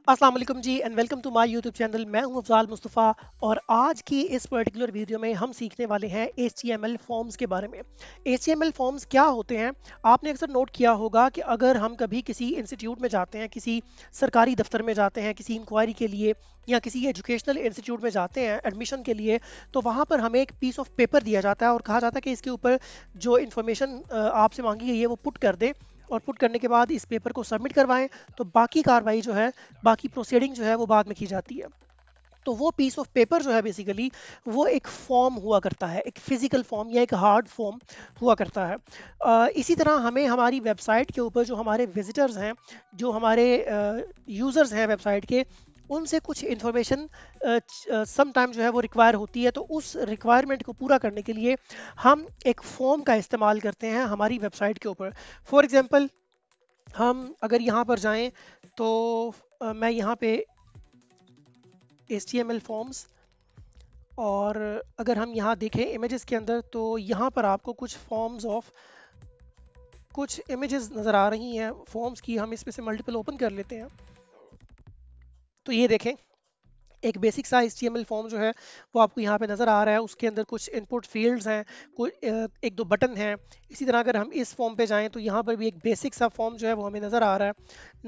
अस्सलाम वालेकुम जी and welcome to my YouTube channel. मैं हूं अफजाल मुस्तफ़ा और आज की इस पर्टिकुलर वीडियो में हम सीखने वाले हैं HTML फॉर्म्स के बारे में। HTML फॉर्म्स क्या होते हैं? आपने अक्सर नोट किया होगा कि अगर हम कभी किसी इंस्टीट्यूट में जाते हैं, किसी सरकारी दफ्तर में जाते हैं, किसी इंक्वायरी के लिए या किसी एजुकेशनल इंस्टीट्यूट में जाते हैं एडमिशन के लिए, तो वहाँ पर हमें एक पीस ऑफ पेपर दिया जाता है और कहा जाता है कि इसके ऊपर जो इन्फॉर्मेशन आपसे मांगी गई है वो पुट कर दे और पुट करने के बाद इस पेपर को सबमिट करवाएं। तो बाकी कार्रवाई जो है, बाकी प्रोसीडिंग जो है वो बाद में की जाती है। तो वो पीस ऑफ पेपर जो है बेसिकली वो एक फॉर्म हुआ करता है, एक फिजिकल फॉर्म या एक हार्ड फॉर्म हुआ करता है। इसी तरह हमें हमारी वेबसाइट के ऊपर जो हमारे विजिटर्स हैं, जो हमारे यूज़र्स हैं वेबसाइट के, उनसे कुछ इन्फॉर्मेशन सम टाइम जो है वो रिक्वायर होती है। तो उस रिक्वायरमेंट को पूरा करने के लिए हम एक फॉर्म का इस्तेमाल करते हैं हमारी वेबसाइट के ऊपर। फॉर एग्जांपल, हम अगर यहाँ पर जाएं तो मैं यहाँ पे HTML फॉर्म्स, और अगर हम यहाँ देखें इमेजेस के अंदर तो यहाँ पर आपको कुछ फॉर्म्स ऑफ कुछ इमेजेस नज़र आ रही हैं फॉर्म्स की। हम इसमें से मल्टीपल ओपन कर लेते हैं। तो ये देखें, एक बेसिक सा HTML फॉर्म जो है वो आपको यहाँ पे नज़र आ रहा है। उसके अंदर कुछ इनपुट फील्ड्स हैं, कुछ एक दो बटन हैं। इसी तरह अगर हम इस फॉर्म पे जाएं तो यहाँ पर भी एक बेसिक सा फॉर्म जो है वो हमें नज़र आ रहा है।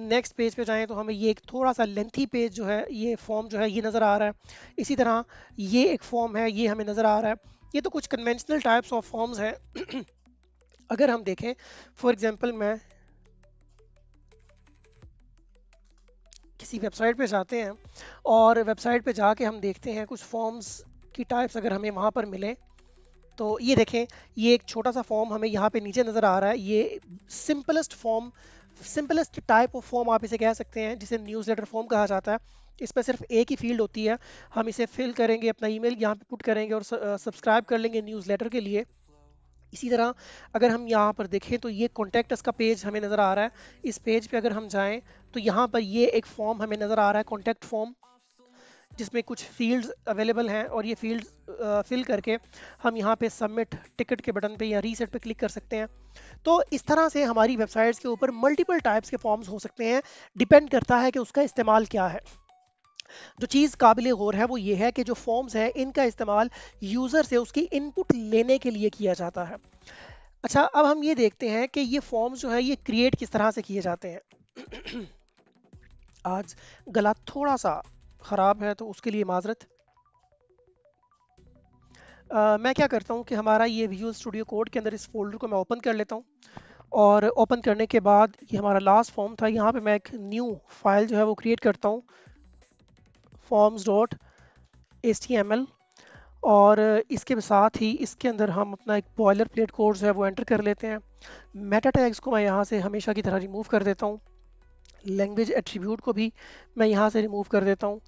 नेक्स्ट पेज पे जाएं तो हमें ये एक थोड़ा सा लेंथी पेज जो है, ये फॉर्म जो है ये नज़र आ रहा है। इसी तरह ये एक फॉर्म है, ये हमें नज़र आ रहा है। ये तो कुछ कन्वेंशनल टाइप्स ऑफ फॉर्म्स हैं। अगर हम देखें, फॉर एग्जाम्पल, मैं किसी वेबसाइट पे जाते हैं और वेबसाइट पे जाके हम देखते हैं कुछ फॉर्म्स की टाइप्स अगर हमें वहाँ पर मिले, तो ये देखें, ये एक छोटा सा फॉर्म हमें यहाँ पे नीचे नज़र आ रहा है। ये simplest form, simplest type of form आप इसे कह सकते हैं, जिसे न्यूज़लेटर फॉर्म कहा जाता है। इसमें सिर्फ एक ही फील्ड होती है। हम इसे फिल करेंगे, अपना ईमेल यहाँ पे पुट करेंगे और सब्सक्राइब कर लेंगे न्यूज़लेटर के लिए। इसी तरह अगर हम यहाँ पर देखें तो ये कॉन्टैक्ट अस का पेज हमें नज़र आ रहा है। इस पेज पे अगर हम जाएं तो यहाँ पर ये एक फॉर्म हमें नज़र आ रहा है, कॉन्टैक्ट फॉर्म, जिसमें कुछ फील्ड्स अवेलेबल हैं और ये फील्ड्स फिल करके हम यहाँ पे सबमिट टिकट के बटन पे या रीसेट पे क्लिक कर सकते हैं। तो इस तरह से हमारी वेबसाइट्स के ऊपर मल्टीपल टाइप्स के फॉर्म्स हो सकते हैं। डिपेंड करता है कि उसका इस्तेमाल क्या है। जो चीज़ काबिल गौर है वो ये है कि जो फॉर्म्स हैं इनका इस्तेमाल यूज़र से उसकी इनपुट लेने के लिए किया जाता है। अच्छा, अब हम ये देखते हैं कि ये फॉर्म्स जो है ये क्रिएट किस तरह से किए जाते हैं। आज गला थोड़ा सा ख़राब है तो उसके लिए माजरत। मैं क्या करता हूँ कि हमारा ये विजुअल स्टूडियो कोड के अंदर इस फोल्डर को मैं ओपन कर लेता हूँ, और ओपन करने के बाद ये हमारा लास्ट फॉर्म था, यहाँ पे मैं एक न्यू फाइल जो है वो क्रिएट करता हूँ, forms.html। और इसके साथ ही इसके अंदर हम अपना एक बॉयलर प्लेट कोड जो है वो एंटर कर लेते हैं। मेटा टैग्स को मैं यहाँ से हमेशा की तरह रिमूव कर देता हूँ। लैंग्वेज एट्रीब्यूट को भी मैं यहाँ से रिमूव कर देता हूँ।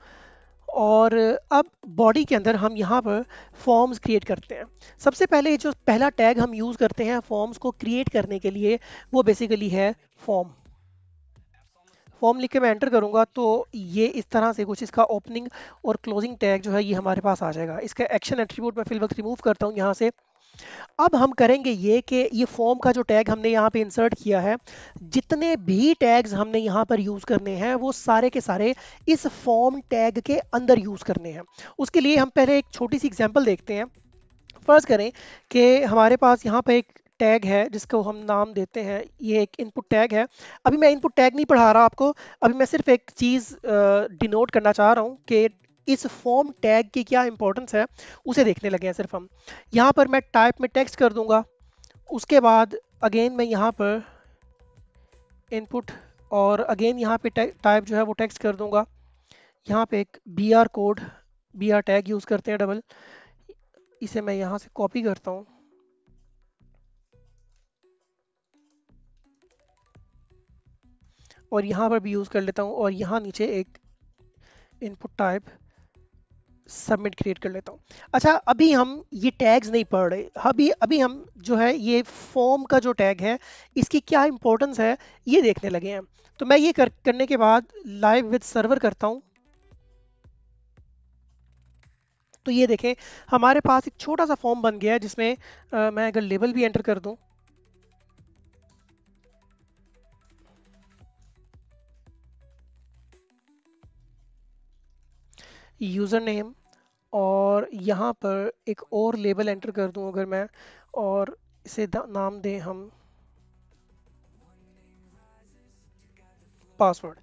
और अब बॉडी के अंदर हम यहाँ पर फॉर्म्स क्रिएट करते हैं। सबसे पहले जो पहला टैग हम यूज़ करते हैं फॉर्म्स को क्रिएट करने के लिए वो बेसिकली है फॉर्म। फॉर्म लिख के मैं एंटर करूँगा तो ये इस तरह से कुछ इसका ओपनिंग और क्लोजिंग टैग जो है ये हमारे पास आ जाएगा। इसका एक्शन एट्रीब्यूट मैं फिल वक्त रिमूव करता हूँ यहाँ से। अब हम करेंगे ये कि ये फॉर्म का जो टैग हमने यहाँ पे इंसर्ट किया है, जितने भी टैग्स हमने यहाँ पर यूज़ करने हैं वो सारे के सारे इस फॉर्म टैग के अंदर यूज़ करने हैं। उसके लिए हम पहले एक छोटी सी एग्जांपल देखते हैं। फर्ज करें कि हमारे पास यहाँ पे एक टैग है जिसको हम नाम देते हैं, ये एक इनपुट टैग है। अभी मैं इनपुट टैग नहीं पढ़ा रहा आपको, अभी मैं सिर्फ एक चीज़ डिनोट करना चाह रहा हूँ कि इस फॉर्म टैग की क्या इंपॉर्टेंस है, उसे देखने लगे हैं सिर्फ हम। यहाँ पर मैं टाइप में टेक्स्ट कर दूंगा। उसके बाद अगेन मैं यहाँ पर इनपुट, और अगेन यहाँ पे टाइप जो है वो टेक्स्ट कर दूंगा। यहाँ पे एक br code, br tag use करते हैं डबल, इसे मैं यहाँ से कॉपी करता हूँ और यहाँ पर भी यूज़ कर लेता हूँ, और यहाँ नीचे एक इनपुट टाइप सबमिट क्रिएट कर लेता हूँ। अच्छा, अभी हम ये टैग्स नहीं पढ़ रहे, अभी अभी हम जो है ये फॉर्म का जो टैग है इसकी क्या इंपॉर्टेंस है ये देखने लगे हैं। तो मैं ये करने के बाद लाइव विद सर्वर करता हूँ। तो ये देखें, हमारे पास एक छोटा सा फॉर्म बन गया है जिसमें मैं अगर लेबल भी एंटर कर दूं यूज़र नेम, और यहाँ पर एक और लेबल एंटर कर दूँ अगर मैं, और इसे नाम दें हम पासवर्ड।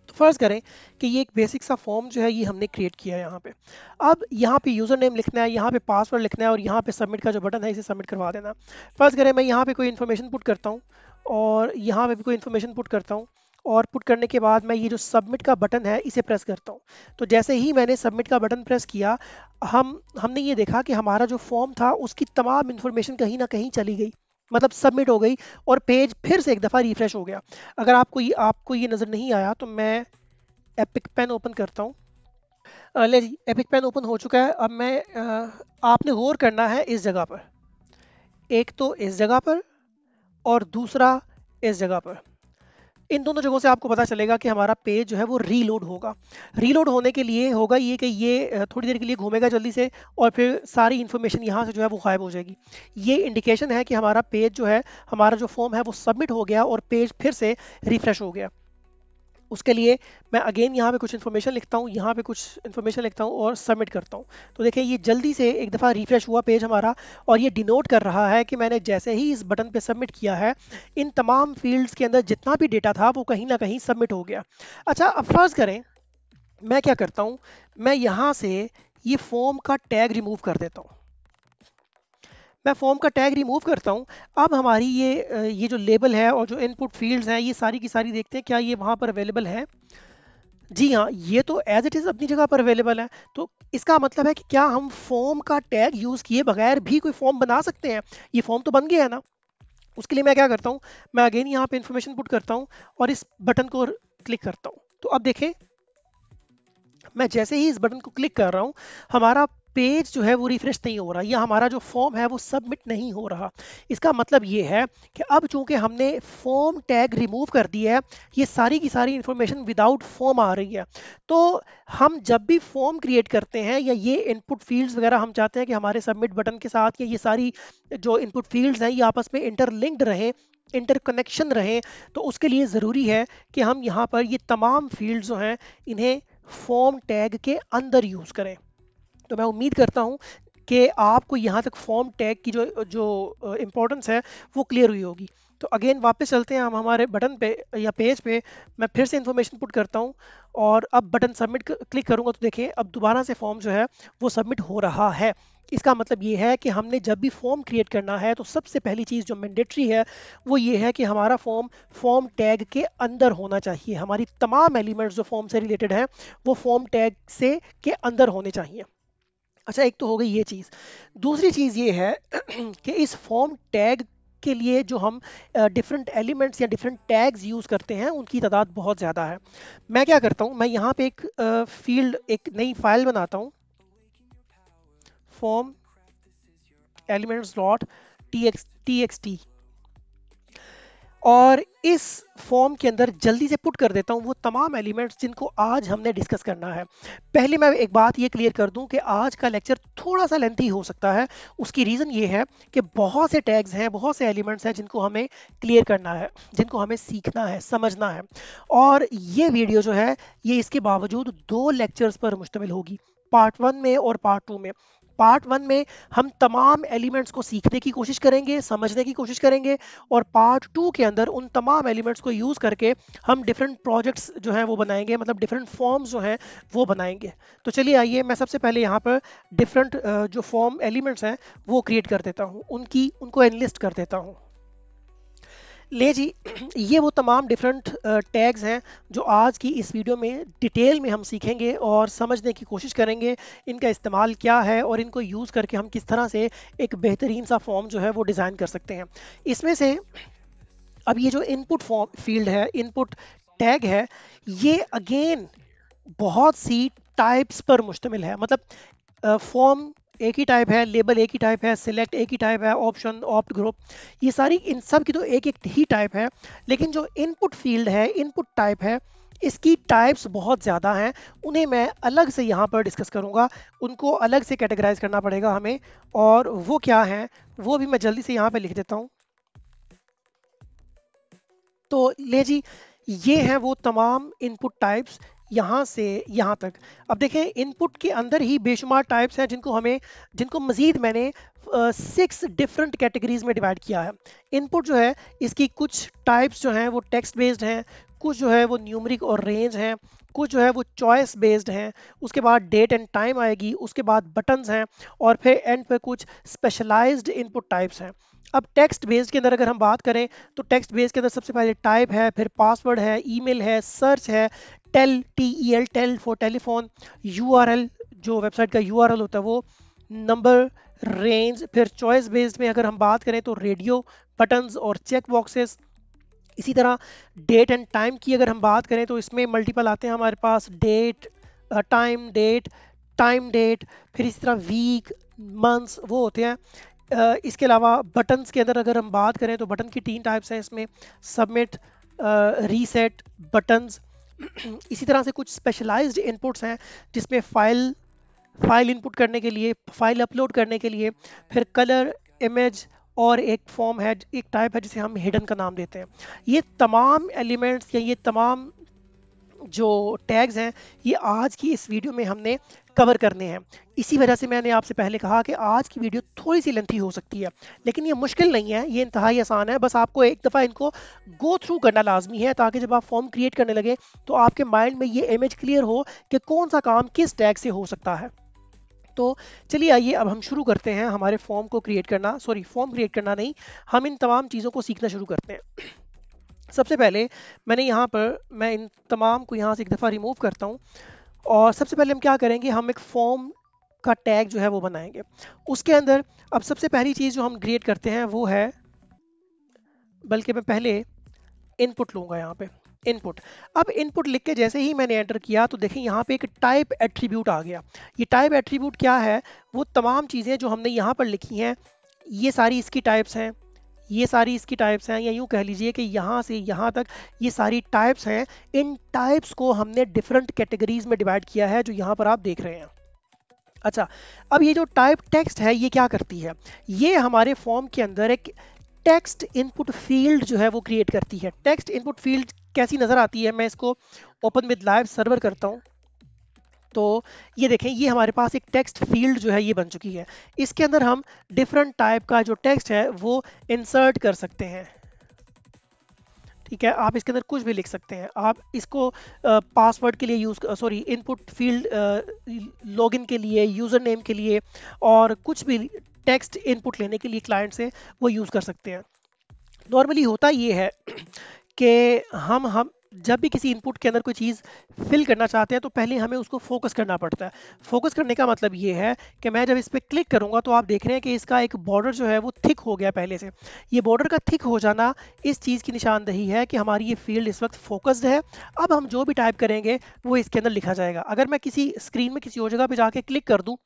तो फर्ज करें कि ये एक बेसिक सा फॉर्म जो है ये हमने क्रिएट किया है यहाँ पे। अब यहाँ पे यूज़र नेम लिखना है, यहाँ पे पासवर्ड लिखना है, और यहाँ पे सबमिट का जो बटन है इसे सबमिट करवा देना। फर्ज करें मैं यहाँ पे कोई इन्फॉर्मेशन पुट करता हूँ, और यहाँ पे भी कोई इन्फॉर्मेशन पुट करता हूँ, और पुट करने के बाद मैं ये जो सबमिट का बटन है इसे प्रेस करता हूँ। तो जैसे ही मैंने सबमिट का बटन प्रेस किया, हमने ये देखा कि हमारा जो फॉर्म था उसकी तमाम इन्फॉर्मेशन कहीं ना कहीं चली गई, मतलब सबमिट हो गई, और पेज फिर से एक दफ़ा रिफ्रेश हो गया। अगर आपको ये नज़र नहीं आया तो मैं एपिक पेन ओपन करता हूँ। ले जी, एपिक पेन ओपन हो चुका है। अब आपने गौर करना है इस जगह पर, एक तो इस जगह पर और दूसरा इस जगह पर। इन दोनों जगहों से आपको पता चलेगा कि हमारा पेज जो है वो रीलोड होगा। रीलोड होने के लिए होगा ये कि ये थोड़ी देर के लिए घूमेगा जल्दी से, और फिर सारी इन्फॉर्मेशन यहाँ से जो है वो गायब हो जाएगी। ये इंडिकेशन है कि हमारा पेज जो है, हमारा जो फॉर्म है वो सबमिट हो गया और पेज फिर से रिफ्रेश हो गया। उसके लिए मैं अगेन यहाँ पे कुछ इन्फॉर्मेशन लिखता हूँ, यहाँ पे कुछ इन्फॉर्मेशन लिखता हूँ और सबमिट करता हूँ। तो देखिए ये जल्दी से एक दफ़ा रिफ्रेश हुआ पेज हमारा, और ये डिनोट कर रहा है कि मैंने जैसे ही इस बटन पे सबमिट किया है, इन तमाम फील्ड्स के अंदर जितना भी डेटा था वो कहीं ना कहीं सबमिट हो गया। अच्छा, अब फर्ज करें मैं क्या करता हूँ, मैं यहाँ से ये फॉर्म का टैग रिमूव कर देता हूँ। मैं फॉर्म का टैग रिमूव करता हूँ। अब हमारी ये जो लेबल है और जो इनपुट फील्ड्स हैं, ये सारी की सारी देखते हैं क्या ये वहाँ पर अवेलेबल है। जी हाँ, ये तो एज इट इज़ अपनी जगह पर अवेलेबल है। तो इसका मतलब है कि क्या हम फॉर्म का टैग यूज़ किए बगैर भी कोई फॉर्म बना सकते हैं? ये फॉर्म तो बन गया है ना। उसके लिए मैं क्या करता हूँ, मैं अगेन यहाँ पे इन्फॉर्मेशन पुट करता हूँ और इस बटन को क्लिक करता हूँ। तो अब देखें, मैं जैसे ही इस बटन को क्लिक कर रहा हूँ, हमारा पेज जो है वो रिफ्रेश नहीं हो रहा, या हमारा जो फॉर्म है वो सबमिट नहीं हो रहा। इसका मतलब ये है कि अब चूंकि हमने फॉर्म टैग रिमूव कर दिया है, ये सारी की सारी इंफॉर्मेशन विदाउट फॉर्म आ रही है। तो हम जब भी फॉर्म क्रिएट करते हैं, या ये इनपुट फील्ड्स वगैरह हम चाहते हैं कि हमारे सबमिट बटन के साथ या ये सारी जो इनपुट फील्ड्स हैं ये आपस में इंटरलिंक्ड रहें, इंटरकनेक्शन रहें, तो उसके लिए ज़रूरी है कि हम यहाँ पर ये तमाम फील्ड्स जो हैं इन्हें फॉर्म टैग के अंदर यूज़ करें। तो मैं उम्मीद करता हूँ कि आपको यहाँ तक फॉर्म टैग की जो जो इम्पोर्टेंस है वो क्लियर हुई होगी। तो अगेन वापस चलते हैं हम हमारे बटन पे या पेज पे। मैं फिर से इन्फॉर्मेशन पुट करता हूँ, और अब बटन सबमिट क्लिक करूँगा तो देखिए अब दोबारा से फॉर्म जो है वो सबमिट हो रहा है। इसका मतलब ये है कि हमने जब भी फॉर्म क्रिएट करना है तो सबसे पहली चीज़ जो मैंडेटरी है वो ये है कि हमारा फॉर्म टैग के अंदर होना चाहिए। हमारी तमाम एलिमेंट्स जो फॉर्म से रिलेटेड हैं वो फॉर्म टैग से के अंदर होने चाहिए। अच्छा, एक तो हो गई ये चीज़। दूसरी चीज़ ये है कि इस फॉर्म टैग के लिए जो हम डिफरेंट एलिमेंट्स या डिफरेंट टैग्स यूज़ करते हैं उनकी तादाद बहुत ज़्यादा है। मैं क्या करता हूँ, मैं यहाँ पे एक फील्ड, एक नई फाइल बनाता हूँ, फॉर्म एलिमेंट्स डॉट txt, और इस फॉर्म के अंदर जल्दी से पुट कर देता हूँ वो तमाम एलिमेंट्स जिनको आज हमने डिस्कस करना है। पहले मैं एक बात ये क्लियर कर दूं कि आज का लेक्चर थोड़ा सा लेंथी हो सकता है। उसकी रीज़न ये है कि बहुत से टैग्स हैं, बहुत से एलिमेंट्स हैं जिनको हमें क्लियर करना है, जिनको हमें सीखना है, समझना है। और ये वीडियो जो है ये इसके बावजूद 2 लेक्चर्स पर मुश्तमिल होगी, पार्ट 1 में और पार्ट 2 में। पार्ट 1 में हम तमाम एलिमेंट्स को सीखने की कोशिश करेंगे, समझने की कोशिश करेंगे, और पार्ट 2 के अंदर उन तमाम एलिमेंट्स को यूज़ करके हम डिफरेंट प्रोजेक्ट्स जो हैं वो बनाएंगे, मतलब डिफरेंट फॉर्म्स जो हैं वो बनाएंगे। तो चलिए आइए मैं सबसे पहले यहाँ पर डिफरेंट जो फॉर्म एलिमेंट्स हैं वो क्रिएट कर देता हूँ, उनको एनलिस्ट कर देता हूँ। ले जी, ये वो तमाम डिफरेंट टैग्स हैं जो आज की इस वीडियो में डिटेल में हम सीखेंगे और समझने की कोशिश करेंगे इनका इस्तेमाल क्या है और इनको यूज़ करके हम किस तरह से एक बेहतरीन सा फॉर्म जो है वो डिज़ाइन कर सकते हैं। इसमें से अब ये जो इनपुट फॉर्म फील्ड है, इनपुट टैग है, ये अगेन बहुत सी टाइप्स पर मुश्तमिल है। मतलब फॉर्म एक ही टाइप है, लेबल एक ही टाइप है, सिलेक्ट एक ही टाइप है, ऑप्शन, ऑप्ट, ग्रुप, ये सारी इन सब की तो एक एक ही टाइप है। लेकिन जो इनपुट फील्ड है, इनपुट टाइप है, इसकी टाइप्स बहुत ज़्यादा हैं। उन्हें मैं अलग से यहाँ पर डिस्कस करूँगा, उनको अलग से कैटेगराइज करना पड़ेगा हमें, और वो क्या हैं वो भी मैं जल्दी से यहाँ पर लिख देता हूँ। तो ले जी, ये हैं वो तमाम इनपुट टाइप्स यहाँ से यहाँ तक। अब देखें इनपुट के अंदर ही बेशुमार टाइप्स हैं जिनको मज़ीद मैंने 6 डिफरेंट कैटेगरीज में डिवाइड किया है। इनपुट जो है इसकी कुछ टाइप्स जो हैं वो टेक्स्ट बेस्ड हैं, कुछ जो है वो न्यूमरिक और रेंज हैं, कुछ जो है वो चॉइस बेस्ड हैं, उसके बाद डेट एंड टाइम आएगी, उसके बाद बटन्स हैं, और फिर एंड पे कुछ स्पेशलाइज्ड इनपुट टाइप्स हैं। अब टेक्स्ट बेस्ड के अंदर अगर हम बात करें तो टेक्स्ट बेस्ड के अंदर सबसे पहले टाइप है, फिर पासवर्ड है, ईमेल है, सर्च है, tel tel for telephone, URL जो वेबसाइट का यूआरएल होता है वो, नंबर, रेंज, फिर चॉइस बेस्ड में अगर हम बात करें तो रेडियो, बटन्स और चेक बॉक्सेस। इसी तरह डेट एंड टाइम की अगर हम बात करें तो इसमें मल्टीपल आते हैं हमारे पास, डेट, टाइम डेट, फिर इसी तरह वीक, मंथ्स वो होते हैं। इसके अलावा बटन्स के अंदर अगर हम बात करें तो बटन की 3 टाइप्स हैं इसमें, सबमिट, रीसेट, बटन्स। इसी तरह से कुछ स्पेशलाइज्ड इनपुट्स हैं जिसमें फाइल इनपुट करने के लिए, फाइल अपलोड करने के लिए, फिर कलर, इमेज, और एक फॉर्म है, एक टाइप है जिसे हम हिडन का नाम देते हैं। ये तमाम एलिमेंट्स या ये तमाम जो टैग्स हैं ये आज की इस वीडियो में हमने कवर करने हैं। इसी वजह से मैंने आपसे पहले कहा कि आज की वीडियो थोड़ी सी लेंथी हो सकती है, लेकिन ये मुश्किल नहीं है, ये इंतहाई आसान है। बस आपको एक दफ़ा इनको गो थ्रू करना लाजमी है ताकि जब आप फॉर्म क्रिएट करने लगे तो आपके माइंड में ये इमेज क्लियर हो कि कौन सा काम किस टैग से हो सकता है। तो चलिए आइए अब हम शुरू करते हैं हमारे फॉर्म क्रिएट करना नहीं, हम इन तमाम चीज़ों को सीखना शुरू करते हैं। सबसे पहले मैं इन तमाम को यहाँ से एक दफ़ा रिमूव करता हूँ, और सबसे पहले हम क्या करेंगे, हम एक फॉर्म का टैग जो है वो बनाएंगे। उसके अंदर अब सबसे पहली चीज़ जो हम क्रिएट करते हैं वो है, बल्कि मैं पहले इनपुट लूँगा यहाँ पे, इनपुट। अब इनपुट लिख के जैसे ही मैंने एंटर किया तो देखें यहाँ पे एक टाइप एट्रीब्यूट आ गया। ये टाइप एट्रीब्यूट क्या है, वो तमाम चीज़ें जो हमने यहाँ पर लिखी हैं ये सारी इसकी टाइप्स हैं, ये सारी इसकी टाइप्स हैं, या यूँ कह लीजिए कि यहाँ से यहाँ तक ये सारी टाइप्स हैं। इन टाइप्स को हमने डिफरेंट कैटेगरीज में डिवाइड किया है जो यहाँ पर आप देख रहे हैं। अच्छा, अब ये जो टाइप टेक्स्ट है ये क्या करती है, ये हमारे फॉर्म के अंदर एक टेक्स्ट इनपुट फील्ड जो है वो क्रिएट करती है। टेक्स्ट इनपुट फील्ड कैसी नज़र आती है, मैं इसको ओपन विद लाइव सर्वर करता हूँ तो ये देखें, ये हमारे पास एक टेक्स्ट फील्ड जो है ये बन चुकी है। इसके अंदर हम डिफरेंट टाइप का जो टेक्स्ट है वो इंसर्ट कर सकते हैं। ठीक है, आप इसके अंदर कुछ भी लिख सकते हैं। आप इसको पासवर्ड के लिए इनपुट फील्ड लॉगिन के लिए, यूज़र नेम के लिए, और कुछ भी टेक्स्ट इनपुट लेने के लिए क्लाइंट से वो यूज़ कर सकते हैं। नॉर्मली होता ये है कि हम जब भी किसी इनपुट के अंदर कोई चीज़ फिल करना चाहते हैं तो पहले हमें उसको फोकस करना पड़ता है। फोकस करने का मतलब ये है कि मैं जब इस पर क्लिक करूंगा तो आप देख रहे हैं कि इसका एक बॉर्डर जो है वो थिक हो गया पहले से। ये बॉर्डर का थिक हो जाना इस चीज़ की निशानदही है कि हमारी ये फील्ड इस वक्त फोकस्ड है। अब हम जो भी टाइप करेंगे वो इसके अंदर लिखा जाएगा। अगर मैं किसी स्क्रीन में किसी और जगह पर जाके क्लिक कर दूँ,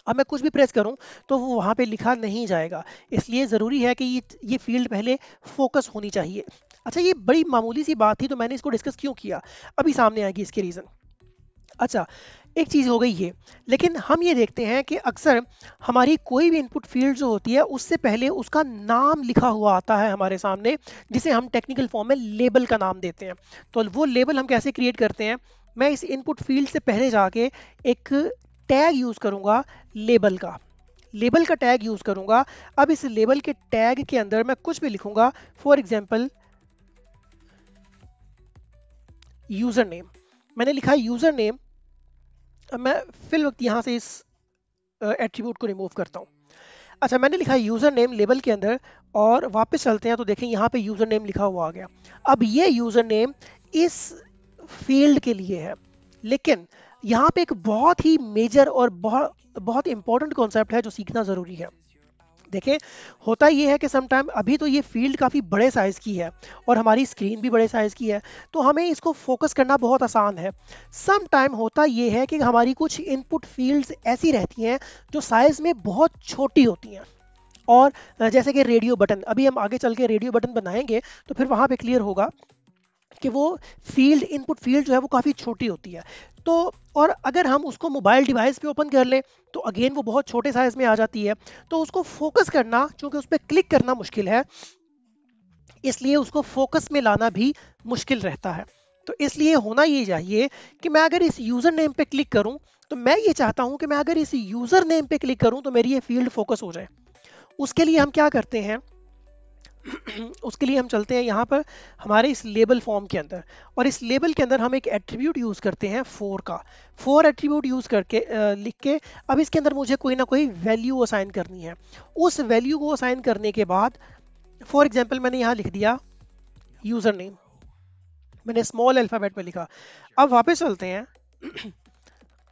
अब मैं कुछ भी प्रेस करूं तो वो वहाँ पे लिखा नहीं जाएगा। इसलिए ज़रूरी है कि ये फील्ड पहले फोकस होनी चाहिए। अच्छा, ये बड़ी मामूली सी बात थी तो मैंने इसको डिस्कस क्यों किया, अभी सामने आएगी इसके रीज़न। अच्छा, एक चीज़ हो गई ये, लेकिन हम ये देखते हैं कि अक्सर हमारी कोई भी इनपुट फील्ड जो होती है उससे पहले उसका नाम लिखा हुआ आता है हमारे सामने, जिसे हम टेक्निकल फॉर्म में लेबल का नाम देते हैं। तो वो लेबल हम कैसे क्रिएट करते हैं, मैं इस इनपुट फील्ड से पहले जाके एक टैग यूज़ करूँगा, लेबल का टैग यूज़ करूँगा। अब इस लेबल के टैग के अंदर मैं कुछ भी लिखूँगा, फॉर एग्जाम्पल यूज़र नेम, मैंने लिखा यूज़र नेम। अब मैं फिल वक्त यहाँ से इस एट्रीब्यूट को रिमूव करता हूँ। अच्छा, मैंने लिखा यूज़र नेम लेबल के अंदर, और वापस चलते हैं तो देखें यहाँ पे यूज़र नेम लिखा हुआ आ गया। अब ये यूज़र नेम इस फील्ड के लिए है, लेकिन यहाँ पे एक बहुत ही मेजर और बहुत इंपॉर्टेंट कॉन्सेप्ट है जो सीखना ज़रूरी है। देखें, होता ये है कि समटाइम अभी तो ये फील्ड काफ़ी बड़े साइज़ की है और हमारी स्क्रीन भी बड़े साइज़ की है, तो हमें इसको फोकस करना बहुत आसान है। सम टाइम होता ये है कि हमारी कुछ इनपुट फील्ड्स ऐसी रहती हैं जो साइज़ में बहुत छोटी होती हैं, और जैसे कि रेडियो बटन, अभी हम आगे चल के रेडियो बटन बनाएंगे तो फिर वहाँ पे क्लियर होगा कि वो फील्ड, इनपुट फील्ड जो है वो काफ़ी छोटी होती है। तो और अगर हम उसको मोबाइल डिवाइस पे ओपन कर लें तो अगेन वो बहुत छोटे साइज़ में आ जाती है। तो उसको फोकस करना, चूँकि उस पर क्लिक करना मुश्किल है, इसलिए उसको फोकस में लाना भी मुश्किल रहता है। तो इसलिए होना ये चाहिए कि मैं अगर इस यूज़र नेम पे क्लिक करूं, तो मैं ये चाहता हूं कि मैं अगर इस यूज़र नेम पे क्लिक करूं तो मेरी ये फील्ड फोकस हो जाए। उसके लिए हम क्या करते हैं उसके लिए हम चलते हैं यहाँ पर हमारे इस लेबल फॉर्म के अंदर, और इस लेबल के अंदर हम एक एट्रीब्यूट यूज़ करते हैं फोर का। फोर एट्रीब्यूट यूज़ करके लिख के अब इसके अंदर मुझे कोई ना कोई वैल्यू असाइन करनी है। उस वैल्यू को असाइन करने के बाद फॉर एग्जांपल मैंने यहाँ लिख दिया यूज़र नेम, मैंने स्मॉल अल्फ़ाबेट में लिखा। अब वापस चलते हैं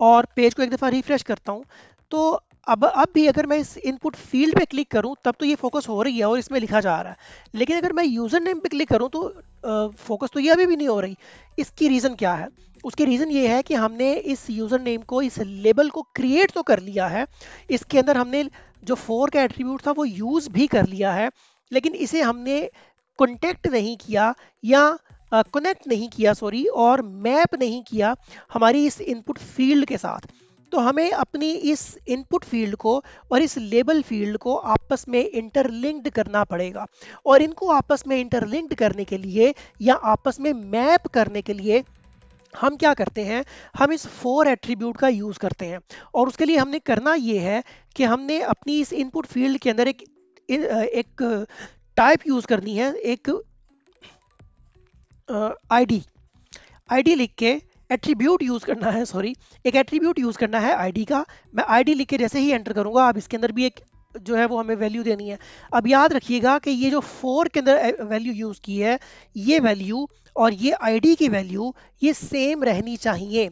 और पेज को एक दफ़ा रिफ्रेश करता हूँ, तो अब भी अगर मैं इस इनपुट फील्ड पे क्लिक करूं तब तो ये फोकस हो रही है और इसमें लिखा जा रहा है, लेकिन अगर मैं यूज़र नेम पे क्लिक करूं तो फोकस तो ये अभी भी नहीं हो रही। इसकी रीज़न क्या है? उसकी रीज़न ये है कि हमने इस यूज़र नेम को, इस लेबल को क्रिएट तो कर लिया है, इसके अंदर हमने जो फोर का एट्रीब्यूट था वो यूज़ भी कर लिया है, लेकिन इसे हमने कॉन्टेक्ट नहीं किया या कनेक्ट नहीं किया, सॉरी, और मैप नहीं किया हमारी इस इनपुट फील्ड के साथ। तो हमें अपनी इस इनपुट फील्ड को और इस लेबल फील्ड को आपस में इंटरलिंक्ड करना पड़ेगा, और इनको आपस में इंटरलिंक्ड करने के लिए या आपस में मैप करने के लिए हम क्या करते हैं, हम इस फोर एट्रीब्यूट का यूज़ करते हैं। और उसके लिए हमने करना ये है कि हमने अपनी इस इनपुट फील्ड के अंदर एक टाइप यूज़ करनी है, एक आईडी लिख के एट्रीब्यूट यूज़ करना है, सॉरी, एक एट्रीब्यूट यूज़ करना है आईडी का। मैं आईडी लिख के जैसे ही एंटर करूँगा, अब इसके अंदर भी एक जो है वो हमें वैल्यू देनी है। अब याद रखिएगा कि ये जो फोर के अंदर वैल्यू यूज़ की है, ये वैल्यू और ये आईडी की वैल्यू ये सेम रहनी चाहिए,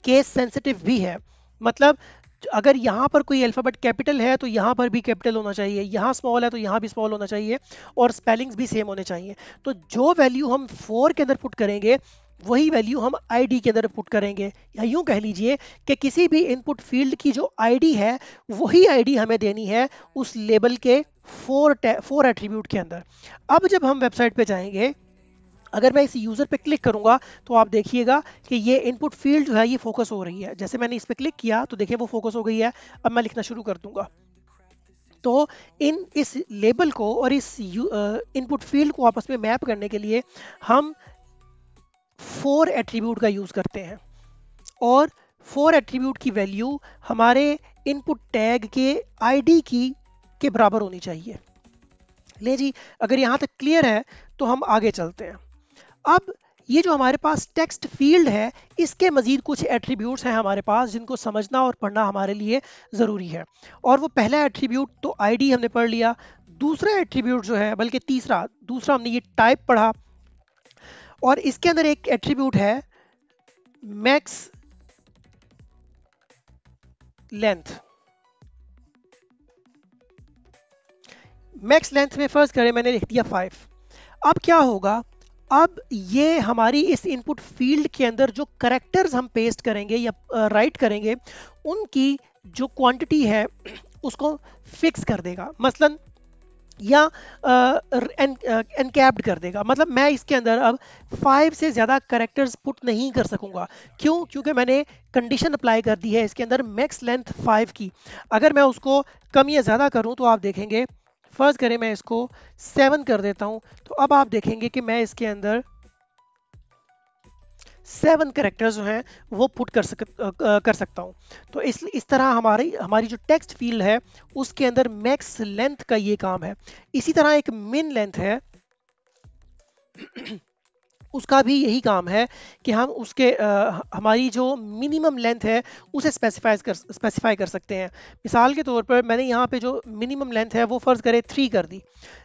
केस सेंसिटिव भी है। मतलब अगर यहाँ पर कोई अल्फ़ाबेट कैपिटल है तो यहाँ पर भी कैपिटल होना चाहिए, यहाँ स्मॉल है तो यहाँ भी स्मॉल होना चाहिए, और स्पेलिंग्स भी सेम होने चाहिए। तो जो वैल्यू हम फोर के अंदर पुट करेंगे वही वैल्यू हम आईडी के अंदर पुट करेंगे, या यूं कह लीजिए कि किसी भी इनपुट फील्ड की जो आईडी है वही आईडी हमें देनी है उस लेबल के फोर एट्रीब्यूट के अंदर। अब जब हम वेबसाइट पे जाएंगे, अगर मैं इस यूज़र पे क्लिक करूंगा तो आप देखिएगा कि ये इनपुट फील्ड जो है ये फोकस हो रही है। जैसे मैंने इस पे क्लिक किया तो देखिए वो फोकस हो गई है। अब मैं लिखना शुरू कर दूंगा, तो इस लेबल को और इस इनपुट फील्ड को आपस में मैप करने के लिए हम फोर एट्रीब्यूट का यूज़ करते हैं, और फोर एट्रीब्यूट की वैल्यू हमारे इनपुट टैग के आईडी की के बराबर होनी चाहिए। ले जी, अगर यहाँ तक क्लियर है तो हम आगे चलते हैं। अब ये जो हमारे पास टेक्स्ट फील्ड है, इसके मजीद कुछ एट्रीब्यूट्स हैं हमारे पास जिनको समझना और पढ़ना हमारे लिए ज़रूरी है। और वो पहला एट्रीब्यूट तो आईडी हमने पढ़ लिया, दूसरा एट्रीब्यूट जो है, बल्कि दूसरा हमने ये टाइप पढ़ा, और इसके अंदर एक एट्रीब्यूट है मैक्स लेंथ। मैक्स लेंथ में फर्स्ट करें मैंने लिख दिया 5। अब क्या होगा, अब ये हमारी इस इनपुट फील्ड के अंदर जो करेक्टर्स हम पेस्ट करेंगे या राइट करेंगे उनकी जो क्वांटिटी है उसको फिक्स कर देगा, मसलन या एनकैप्ड कर देगा। मतलब मैं इसके अंदर अब 5 से ज़्यादा करेक्टर्स पुट नहीं कर सकूंगा। क्यों? क्योंकि मैंने कंडीशन अप्लाई कर दी है इसके अंदर मैक्स लेंथ 5 की। अगर मैं उसको कम या ज़्यादा करूं तो आप देखेंगे, फर्स्ट करें मैं इसको 7 कर देता हूं, तो अब आप देखेंगे कि मैं इसके अंदर 7 करेक्टर्स जो हैं वो पुट कर सकता हूं। तो इस तरह हमारी जो टेक्स्ट फील्ड है उसके अंदर मैक्स लेंथ का ये काम है। इसी तरह एक मिन लेंथ है, उसका भी यही काम है कि हम उसके हमारी जो मिनिमम लेंथ है उसे स्पेसिफाई कर सकते हैं। मिसाल के तौर पर मैंने यहाँ पे जो मिनिमम लेंथ है वो फ़र्ज़ करें 3 कर दी।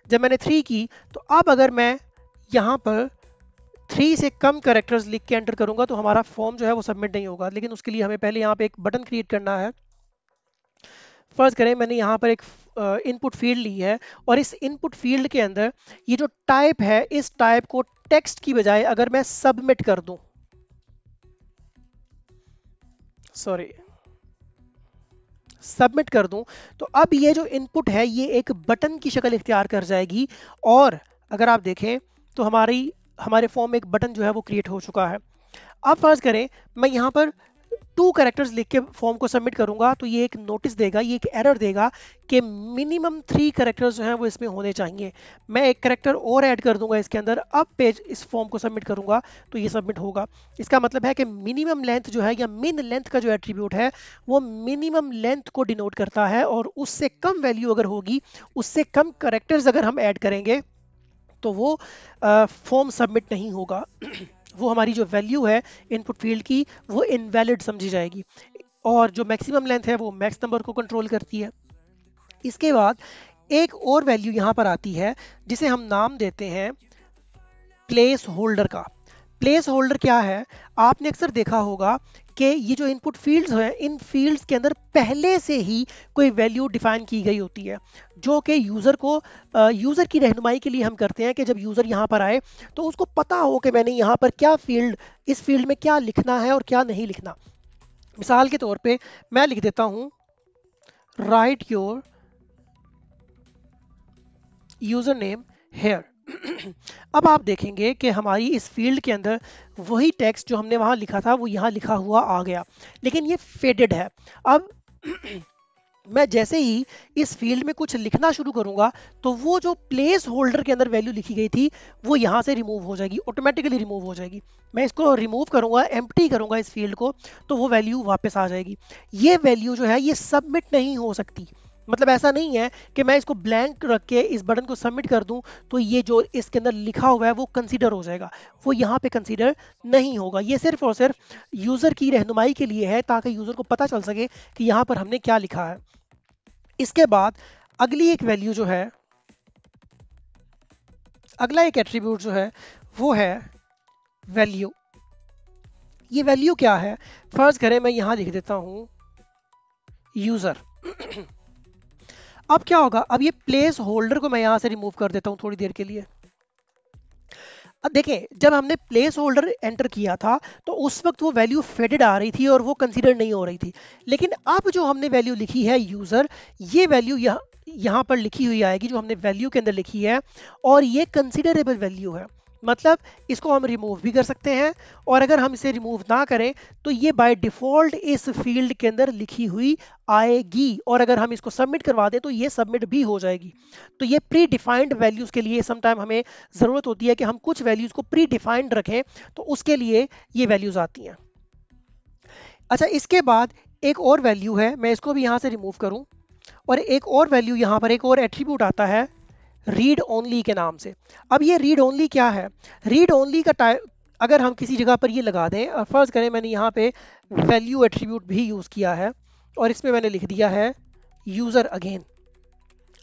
जब मैंने 3 की तो अब अगर मैं यहाँ पर 3 से कम कैरेक्टर्स लिख के एंटर करूँगा तो हमारा फॉर्म जो है वो सबमिट नहीं होगा। लेकिन उसके लिए हमें पहले यहाँ पे एक बटन क्रिएट करना है। फर्ज करें मैंने यहाँ पर एक इनपुट फील्ड ली है, और इस इनपुट फील्ड के अंदर ये जो टाइप है, इस टाइप को टेक्स्ट की बजाय अगर मैं सबमिट कर दूं, सबमिट कर दूं, तो अब ये जो इनपुट है ये एक बटन की शक्ल इख्तियार कर जाएगी। और अगर आप देखें तो हमारे फॉर्म में एक बटन जो है वो क्रिएट हो चुका है। अब फर्ज करें मैं यहाँ पर 2 कैरेक्टर्स लिख के फॉर्म को सबमिट करूंगा तो ये एक नोटिस देगा, ये एक एरर देगा कि मिनिमम 3 कैरेक्टर्स जो हैं वो इसमें होने चाहिए। मैं एक कैरेक्टर और ऐड कर दूंगा इसके अंदर, अब पेज इस फॉर्म को सबमिट करूंगा तो ये सबमिट होगा। इसका मतलब है कि मिनिमम लेंथ जो है या मिन लेंथ का जो एट्रीब्यूट है वो मिनिमम लेंथ को डिनोट करता है, और उससे कम वैल्यू अगर होगी, उससे कम कैरेक्टर्स अगर हम ऐड करेंगे तो वो फॉर्म सबमिट नहीं होगा। वो हमारी जो वैल्यू है इनपुट फील्ड की वो इनवैलिड समझी जाएगी, और जो मैक्सिमम लेंथ है वो मैक्स नंबर को कंट्रोल करती है। इसके बाद एक और वैल्यू यहाँ पर आती है जिसे हम नाम देते हैं प्लेस होल्डर का। प्लेस होल्डर क्या है? आपने अक्सर देखा होगा कि ये जो इनपुट फील्ड्स हैं, इन फील्ड्स के अंदर पहले से ही कोई वैल्यू डिफाइन की गई होती है, जो कि यूज़र को यूज़र की रहनुमाई के लिए हम करते हैं कि जब यूज़र यहाँ पर आए तो उसको पता हो कि मैंने यहाँ पर क्या फील्ड, इस फील्ड में क्या लिखना है और क्या नहीं लिखना। मिसाल के तौर पे मैं लिख देता हूँ right your user name here. अब आप देखेंगे कि हमारी इस फील्ड के अंदर वही टेक्स्ट जो हमने वहां लिखा था वो यहाँ लिखा हुआ आ गया, लेकिन ये फेडेड है। अब मैं जैसे ही इस फील्ड में कुछ लिखना शुरू करूंगा तो वो जो प्लेस होल्डर के अंदर वैल्यू लिखी गई थी वो यहाँ से रिमूव हो जाएगी, ऑटोमेटिकली रिमूव हो जाएगी। मैं इसको रिमूव करूंगा, एम्प्टी करूंगा इस फील्ड को, तो वो वैल्यू वापस आ जाएगी। ये वैल्यू जो है ये सबमिट नहीं हो सकती। मतलब ऐसा नहीं है कि मैं इसको ब्लैंक रख के इस बटन को सबमिट कर दूं तो ये जो इसके अंदर लिखा हुआ है वो कंसीडर हो जाएगा, वो यहाँ पे कंसीडर नहीं होगा। ये सिर्फ और सिर्फ यूज़र की रहनुमाई के लिए है ताकि यूज़र को पता चल सके कि यहाँ पर हमने क्या लिखा है। इसके बाद अगली एक वैल्यू जो है, अगला एक एट्रीब्यूट जो है वो है वैल्यू। ये वैल्यू क्या है? फर्ज करें मैं यहाँ लिख देता हूँ यूज़र। अब क्या होगा? अब ये प्लेस होल्डर को मैं यहां से रिमूव कर देता हूं थोड़ी देर के लिए। अब देखें, जब हमने प्लेस होल्डर एंटर किया था तो उस वक्त वो वैल्यू फेडेड आ रही थी और वो कंसीडर नहीं हो रही थी, लेकिन अब जो हमने वैल्यू लिखी है यूजर, ये वैल्यू यहाँ पर लिखी हुई आएगी जो हमने वैल्यू के अंदर लिखी है, और ये कंसीडरेबल वैल्यू है। मतलब इसको हम रिमूव भी कर सकते हैं, और अगर हम इसे रिमूव ना करें तो ये बाय डिफॉल्ट इस फील्ड के अंदर लिखी हुई आएगी, और अगर हम इसको सबमिट करवा दें तो ये सबमिट भी हो जाएगी। तो ये प्री डिफाइंड वैल्यूज़ के लिए समटाइम हमें ज़रूरत होती है कि हम कुछ वैल्यूज़ को प्री डिफाइंड रखें, तो उसके लिए ये वैल्यूज़ आती हैं। अच्छा, इसके बाद एक और वैल्यू है, मैं इसको भी यहाँ से रिमूव करूँ, और एक और वैल्यू यहाँ पर एक और एट्रीब्यूट आता है रीड ओनली के नाम से। अब ये रीड ओनली क्या है? रीड ओनली का टाइप अगर हम किसी जगह पर ये लगा दें, और फर्ज करें मैंने यहाँ पे वैल्यू एट्रीब्यूट भी यूज़ किया है और इसमें मैंने लिख दिया है यूज़र अगेन।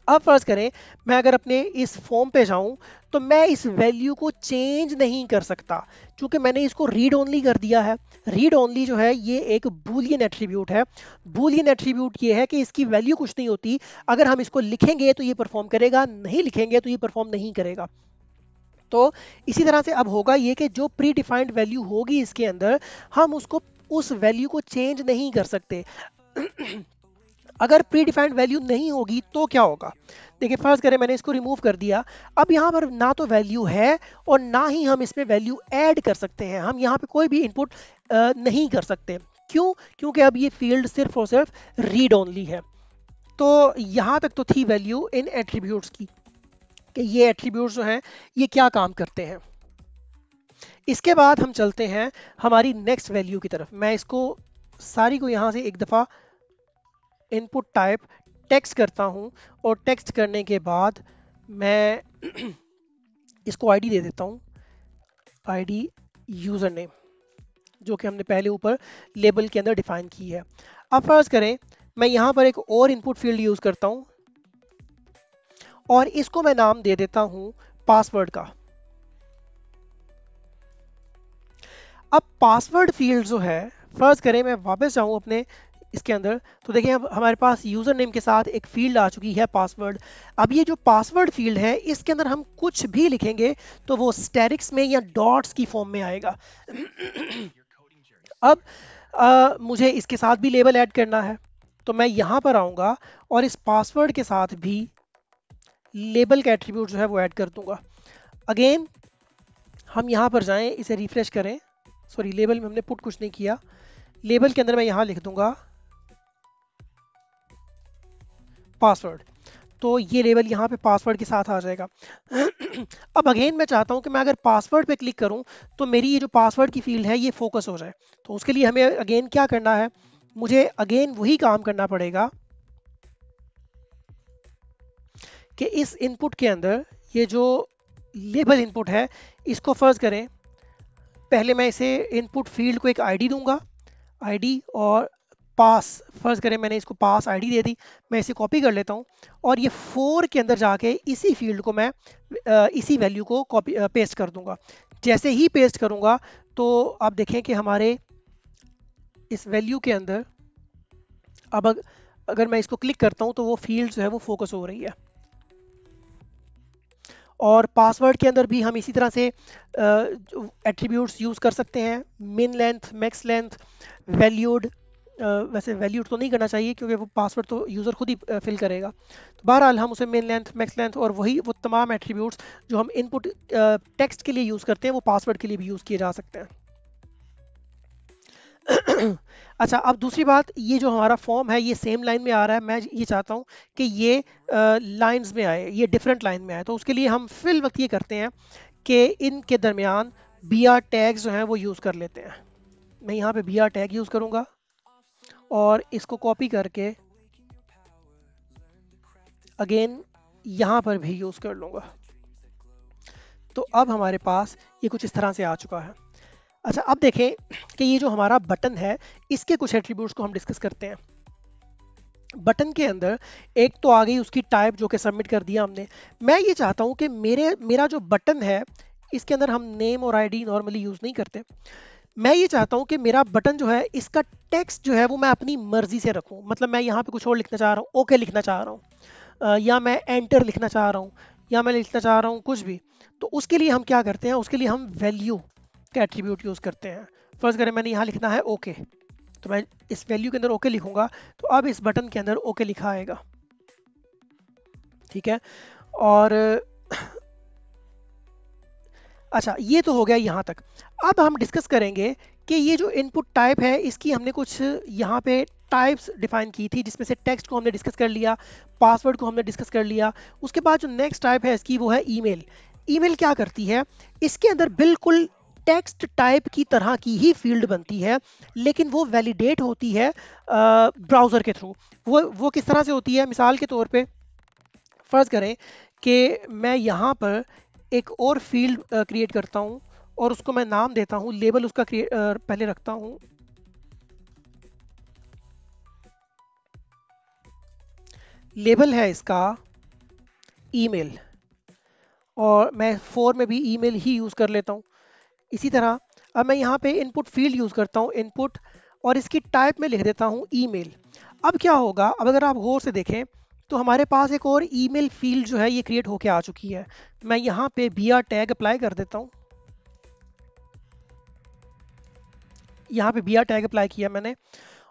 अब फर्ज करें मैं अगर अपने इस फॉर्म पे जाऊं तो मैं इस वैल्यू को चेंज नहीं कर सकता क्योंकि मैंने इसको रीड ओनली कर दिया है। रीड ओनली जो है ये एक बूलियन एट्रीब्यूट है। बूलियन एट्रीब्यूट ये है कि इसकी वैल्यू कुछ नहीं होती, अगर हम इसको लिखेंगे तो ये परफॉर्म करेगा, नहीं लिखेंगे तो ये परफॉर्म नहीं करेगा। तो इसी तरह से अब होगा ये कि जो प्री डिफाइंड वैल्यू होगी इसके अंदर, हम उसको उस वैल्यू को चेंज नहीं कर सकते। अगर प्री डिफाइंड वैल्यू नहीं होगी तो क्या होगा? देखिए, फर्ज करें मैंने इसको रिमूव कर दिया, अब यहाँ पर ना तो वैल्यू है और ना ही हम इसमें वैल्यू ऐड कर सकते हैं। हम यहाँ पे कोई भी इनपुट नहीं कर सकते। क्यों? क्योंकि अब ये फील्ड सिर्फ और सिर्फ रीड ओनली है। तो यहाँ तक तो थी वैल्यू इन एट्रीब्यूट्स की कि ये एट्रीब्यूट्स जो हैं ये क्या काम करते हैं। इसके बाद हम चलते हैं हमारी नेक्स्ट वैल्यू की तरफ। मैं इसको सारी को यहाँ से एक दफ़ा इनपुट टाइप टेक्स्ट करता हूँ, और टेक्स्ट करने के बाद मैं इसको आईडी दे देता हूँ, आईडी यूज़र नेम, जो कि हमने पहले ऊपर लेबल के अंदर डिफाइन की है। अब फर्ज करें मैं यहाँ पर एक और इनपुट फील्ड यूज़ करता हूँ और इसको मैं नाम दे देता हूँ पासवर्ड का। अब पासवर्ड फील्ड जो है, फर्ज करें मैं वापस जाऊँ अपने इसके अंदर, तो देखिए अब हमारे पास यूज़र नेम के साथ एक फील्ड आ चुकी है पासवर्ड। अब ये जो पासवर्ड फील्ड है इसके अंदर हम कुछ भी लिखेंगे तो वो स्टेरिक्स में या डॉट्स की फॉर्म में आएगा। अब मुझे इसके साथ भी लेबल ऐड करना है, तो मैं यहाँ पर आऊँगा और इस पासवर्ड के साथ भी लेबल का एट्रीब्यूट जो है वो ऐड कर दूंगा। अगेन हम यहाँ पर जाएं, इसे रिफ्रेश करें। सॉरी, लेबल में हमने पुट कुछ नहीं किया, लेबल के अंदर मैं यहाँ लिख दूंगा पासवर्ड, तो ये लेबल यहाँ पे पासवर्ड के साथ आ जाएगा। अब अगेन मैं चाहता हूँ कि मैं अगर पासवर्ड पे क्लिक करूँ तो मेरी ये जो पासवर्ड की फील्ड है ये फोकस हो जाए। तो उसके लिए हमें अगेन क्या करना है, मुझे अगेन वही काम करना पड़ेगा कि इस इनपुट के अंदर ये जो लेबल इनपुट है इसको फर्ज करें, पहले मैं इसे इनपुट फील्ड को एक आईडी दूंगा, आईडी, और पास फर्ज करें मैंने इसको पास आईडी दे दी। मैं इसे कॉपी कर लेता हूँ और ये 4 के अंदर जाके इसी फील्ड को मैं इसी वैल्यू को कॉपी पेस्ट कर दूंगा। जैसे ही पेस्ट करूंगा तो आप देखें कि हमारे इस वैल्यू के अंदर अब अगर मैं इसको क्लिक करता हूँ तो वो फील्ड जो है वो फोकस हो रही है। और पासवर्ड के अंदर भी हम इसी तरह से एट्रीब्यूट्स यूज़ कर सकते हैं, min length, max length, valued. वैसे वैल्यूड तो नहीं करना चाहिए क्योंकि वो पासवर्ड तो यूज़र खुद ही फिल करेगा। तो बहरहाल हम उसे मिन लेंथ, मैक्स लेंथ और वो तमाम एट्रीब्यूट्स जो हम इनपुट टेक्स्ट के लिए यूज़ करते हैं वो पासवर्ड के लिए भी यूज़ किए जा सकते हैं। अच्छा, अब दूसरी बात, ये जो हमारा फॉर्म है ये सेम लाइन में आ रहा है, मैं ये चाहता हूँ कि ये लाइंस में आए, ये डिफरेंट लाइन में आए। तो उसके लिए हम फिल वक्त ये करते हैं कि इनके दरमियान BR टैग्स जो हैं वो यूज़ कर लेते हैं। मैं यहाँ पे BR टैग यूज़ करूँगा और इसको कॉपी करके अगेन यहाँ पर भी यूज़ कर लूँगा। तो अब हमारे पास ये कुछ इस तरह से आ चुका है। अच्छा, अब देखें कि ये जो हमारा बटन है इसके कुछ एट्रीब्यूट्स को हम डिस्कस करते हैं। बटन के अंदर एक तो आ गई उसकी टाइप जो कि सबमिट कर दिया हमने। मैं ये चाहता हूँ कि मेरा जो बटन है इसके अंदर हम नेम और आईडी नॉर्मली यूज़ नहीं करते। मैं ये चाहता हूँ कि मेरा बटन जो है इसका टेक्स्ट जो है वो मैं अपनी मर्जी से रखूँ। मतलब मैं यहाँ पे कुछ और लिखना चाह रहा हूँ, ओके लिखना चाह रहा हूँ, या मैं एंटर लिखना चाह रहा हूँ, या मैं लिखना चाह रहा हूँ कुछ भी। तो उसके लिए हम क्या करते हैं, उसके लिए हम वैल्यू का एट्रीब्यूट यूज़ करते हैं। फर्ज करें मैंने यहाँ लिखना है ओके, तो मैं इस वैल्यू के अंदर ओके लिखूंगा तो अब इस बटन के अंदर ओके लिखा आएगा। ठीक है, और अच्छा ये तो हो गया यहाँ तक। अब हम डिस्कस करेंगे कि ये जो इनपुट टाइप है इसकी हमने कुछ यहाँ पे टाइप्स डिफाइन की थी, जिसमें से टेक्स्ट को हमने डिस्कस कर लिया, पासवर्ड को हमने डिस्कस कर लिया। उसके बाद जो नेक्स्ट टाइप है इसकी वो है ईमेल। ईमेल क्या करती है, इसके अंदर बिल्कुल टेक्स्ट टाइप की तरह की ही फील्ड बनती है, लेकिन वो वैलिडेट होती है ब्राउज़र के थ्रू। वो किस तरह से होती है, मिसाल के तौर पे फ़र्ज़ करें कि मैं यहाँ पर एक और फील्ड क्रिएट करता हूँ और उसको मैं नाम देता हूँ, लेबल उसका पहले रखता हूँ लेबल है इसका ईमेल, और मैं फॉर में भी ईमेल ही यूज़ कर लेता हूँ। इसी तरह अब मैं यहाँ पे इनपुट फील्ड यूज़ करता हूँ, इनपुट, और इसकी टाइप में लिख देता हूँ ईमेल। अब क्या होगा, अब अगर आप गौर से देखें तो हमारे पास एक और ईमेल फील्ड जो है ये क्रिएट होके आ चुकी है। मैं यहाँ पे BR टैग अप्लाई कर देता हूँ, यहाँ पे BR टैग अप्लाई किया मैंने,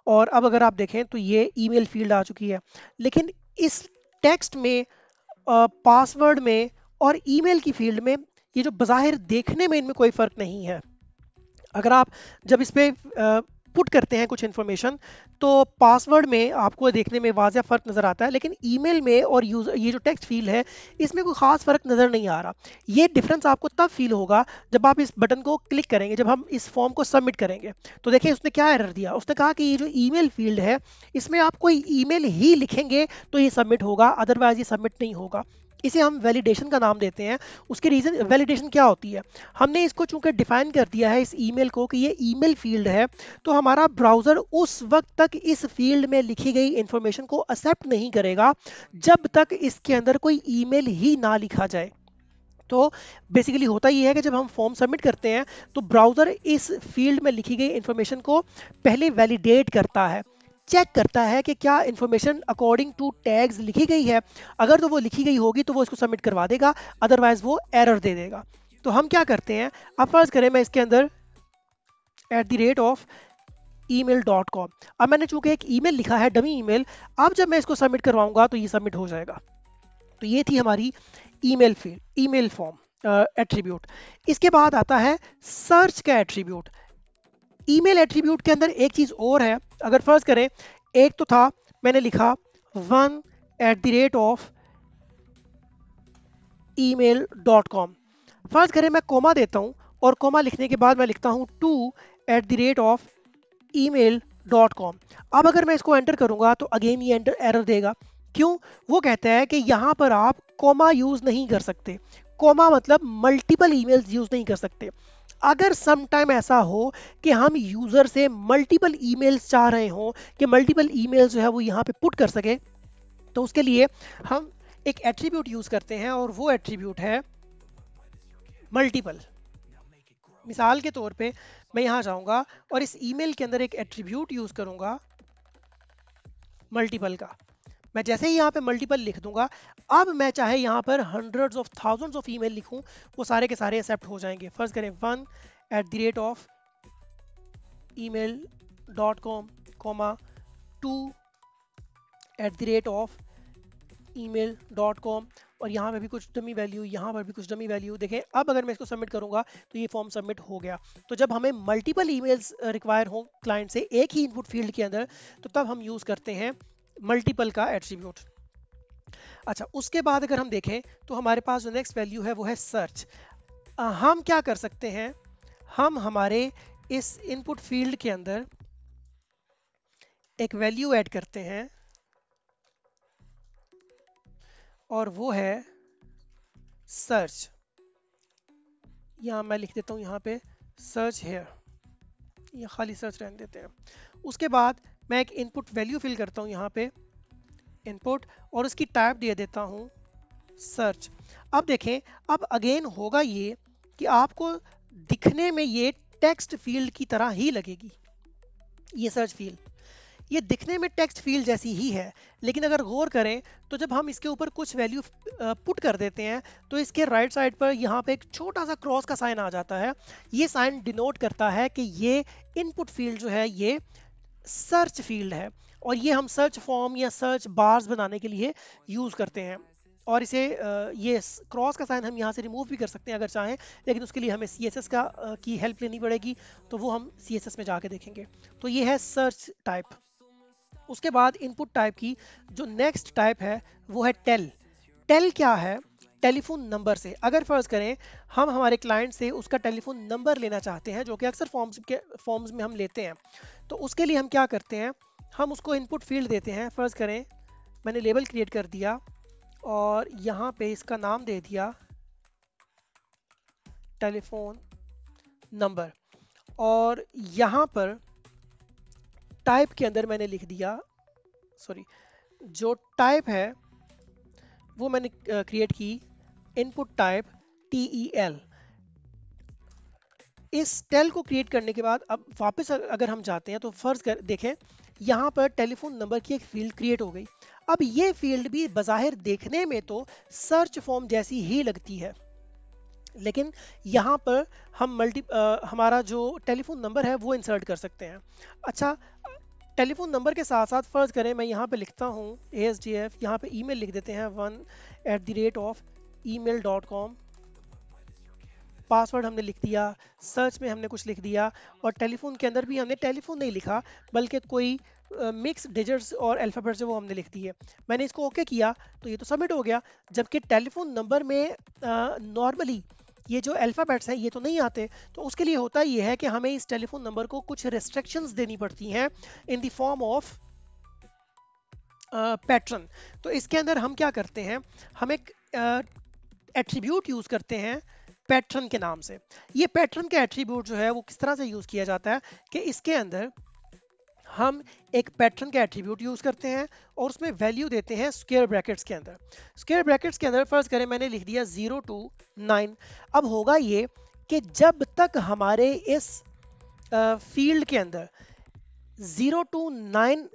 और अब अगर आप देखें तो ये ईमेल फील्ड आ चुकी है। लेकिन इस टेक्स्ट में, पासवर्ड में और ईमेल की फील्ड में ये जो बज़ाहिर देखने में इनमें कोई फ़र्क नहीं है। अगर आप जब इस पे पुट करते हैं कुछ इन्फॉर्मेशन तो पासवर्ड में आपको देखने में वाज़ह फ़र्क नज़र आता है, लेकिन ईमेल में और ये जो टेक्स्ट फील्ड है इसमें कोई ख़ास फ़र्क नज़र नहीं आ रहा। ये डिफरेंस आपको तब फील होगा जब आप इस बटन को क्लिक करेंगे, जब हम इस फॉर्म को सबमिट करेंगे। तो देखिए उसने क्या एरर दिया, उसने कहा कि ये जो ईमेल फील्ड है इसमें आप कोई ईमेल ही लिखेंगे तो ये सबमिट होगा, अदरवाइज ये सबमिट नहीं होगा। इसे हम वैलिडेशन का नाम देते हैं। उसके रीज़न, वैलिडेशन क्या होती है, हमने इसको चूंकि डिफाइन कर दिया है इस ईमेल को कि ये ईमेल फील्ड है, तो हमारा ब्राउज़र उस वक्त तक इस फील्ड में लिखी गई इंफॉर्मेशन को एक्सेप्ट नहीं करेगा जब तक इसके अंदर कोई ईमेल ही ना लिखा जाए। तो बेसिकली होता ये है कि जब हम फॉर्म सबमिट करते हैं तो ब्राउज़र इस फील्ड में लिखी गई इंफॉर्मेशन को पहले वैलिडेट करता है, चेक करता है कि क्या इंफॉर्मेशन अकॉर्डिंग टू टैग्स लिखी गई है। अगर तो वो लिखी गई होगी तो वो इसको सबमिट करवा देगा, अदरवाइज वो एरर दे देगा। तो हम क्या करते हैं, अब फर्ज करें मैं इसके अंदर @email.com, अब मैंने चूंकि एक ईमेल लिखा है, डमी ईमेल, अब जब मैं इसको सबमिट करवाऊंगा तो ये सबमिट हो जाएगा। तो ये थी हमारी email field, email form attribute. इसके बाद आता है सर्च का एट्रीब्यूट। ईमेल एट्रीब्यूट के अंदर एक चीज और है। अगर फर्ज करें, एक तो था मैंने लिखा 1 @ email.com, फर्ज करें मैं कोमा देता हूं और कोमा लिखने के बाद मैं लिखता हूं 2 @email.com। अब अगर मैं इसको एंटर करूंगा तो अगेन ये एंटर एरर देगा। क्यों? वो कहता है कि यहां पर आप कोमा यूज नहीं कर सकते। कोमा मतलब मल्टीपल ईमेल्स यूज नहीं कर सकते। अगर सम टाइम ऐसा हो कि हम यूजर से मल्टीपल ईमेल्स चाह रहे हो कि मल्टीपल ईमेल्स जो है वो यहाँ पे पुट कर सके, तो उसके लिए हम एक एट्रीब्यूट यूज करते हैं और वो एट्रीब्यूट है मल्टीपल। मिसाल के तौर पे मैं यहाँ जाऊंगा और इस ईमेल के अंदर एक एट्रीब्यूट यूज करूंगा मल्टीपल का। मैं जैसे ही यहाँ पे मल्टीपल लिख दूंगा, अब मैं चाहे यहाँ पर hundreds of thousands of email लिखूं, वो सारे के सारे एक्सेप्ट हो जाएंगे। फर्ज करें 1 @email.com, 2 @email.com, और यहाँ पे भी कुछ डमी वैल्यू, यहाँ पर भी कुछ डमी वैल्यू। देखें अब अगर मैं इसको सबमिट करूंगा तो ये फॉर्म सबमिट हो गया। तो जब हमें मल्टीपल ईमेल्स रिक्वायर हो क्लाइंट से एक ही इनपुट फील्ड के अंदर, तो तब हम यूज करते हैं मल्टीपल का एट्रीब्यूट। अच्छा, उसके बाद अगर हम देखें तो हमारे पास जो नेक्स्ट वैल्यू है वो है सर्च। हम क्या कर सकते हैं, हम हमारे इस इनपुट फील्ड के अंदर एक वैल्यू ऐड करते हैं और वो है सर्च। यहाँ मैं लिख देता हूँ यहाँ पे सर्च हेयर, ये खाली सर्च रहने देते हैं। उसके बाद मैं एक इनपुट वैल्यू फिल करता हूँ यहाँ पे इनपुट, और उसकी टाइप दे देता हूँ सर्च। अब देखें, अब अगेन होगा ये कि आपको दिखने में ये टेक्स्ट फील्ड की तरह ही लगेगी। ये सर्च फील्ड ये दिखने में टेक्स्ट फील्ड जैसी ही है, लेकिन अगर गौर करें तो जब हम इसके ऊपर कुछ वैल्यू पुट कर देते हैं तो इसके राइट साइड पर यहाँ पे एक छोटा सा क्रॉस का साइन आ जाता है। ये साइन डिनोट करता है कि ये इनपुट फील्ड जो है ये सर्च फील्ड है, और ये हम सर्च फॉर्म या सर्च बार्स बनाने के लिए यूज करते हैं। और इसे ये क्रॉस का साइन हम यहाँ से रिमूव भी कर सकते हैं अगर चाहें, लेकिन उसके लिए हमें CSS की हेल्प लेनी पड़ेगी, तो वो हम CSS में जाके देखेंगे। तो ये है सर्च टाइप। उसके बाद इनपुट टाइप की जो नेक्स्ट टाइप है वो है टेल। टेल क्या है? टेलीफोन नंबर से। अगर फर्ज करें हम हमारे क्लाइंट से उसका टेलीफोन नंबर लेना चाहते हैं, जो कि अक्सर फॉर्म्स में हम लेते हैं, तो उसके लिए हम क्या करते हैं, हम उसको इनपुट फील्ड देते हैं। फर्ज करें मैंने लेबल क्रिएट कर दिया और यहाँ पे इसका नाम दे दिया टेलीफोन नंबर, और यहाँ पर टाइप के अंदर मैंने लिख दिया, सॉरी, जो टाइप है वो मैंने क्रिएट की इनपुट टाइप TEL। इस टेल को क्रिएट करने के बाद अब वापस अगर हम जाते हैं तो फर्ज कर देखें यहाँ पर टेलीफोन नंबर की एक फील्ड क्रिएट हो गई। अब ये फील्ड भी बज़ाहिर देखने में तो सर्च फॉर्म जैसी ही लगती है, लेकिन यहाँ पर हम हमारा जो टेलीफोन नंबर है वो इंसर्ट कर सकते हैं। अच्छा, टेलीफोन नंबर के साथ साथ फर्ज करें मैं यहाँ पे लिखता हूँ ASDF, यहाँ पे ईमेल लिख देते हैं 1 @email.com, पासवर्ड हमने लिख दिया, सर्च में हमने कुछ लिख दिया, और टेलीफोन के अंदर भी हमने टेलीफोन नहीं लिखा बल्कि कोई मिक्स डिजिट्स और अल्फ़ाबेट्स है वो हमने लिख दिए। मैंने इसको ओके किया तो ये तो सबमिट हो गया, जबकि टेलीफोन नंबर में नॉर्मली ये जो अल्फ़ाबेट्स हैं ये तो नहीं आते। तो उसके लिए होता ये है कि हमें इस टेलीफोन नंबर को कुछ रेस्ट्रिक्शंस देनी पड़ती हैं in the form of pattern. तो इसके अंदर हम क्या करते हैं, हम एक एट्रीब्यूट यूज करते हैं पैटर्न के नाम से। ये पैटर्न का एट्रीब्यूट जो है वो किस तरह से यूज किया जाता है कि इसके अंदर हम एक पैटर्न का एट्रीब्यूट यूज करते हैं और उसमें वैल्यू देते हैं स्क्वायर ब्रैकेट्स के अंदर। स्क्वायर ब्रैकेट्स के अंदर फर्ज करें मैंने लिख दिया 0 to 9। अब होगा ये कि जब तक हमारे इस फील्ड के अंदर 0 to 9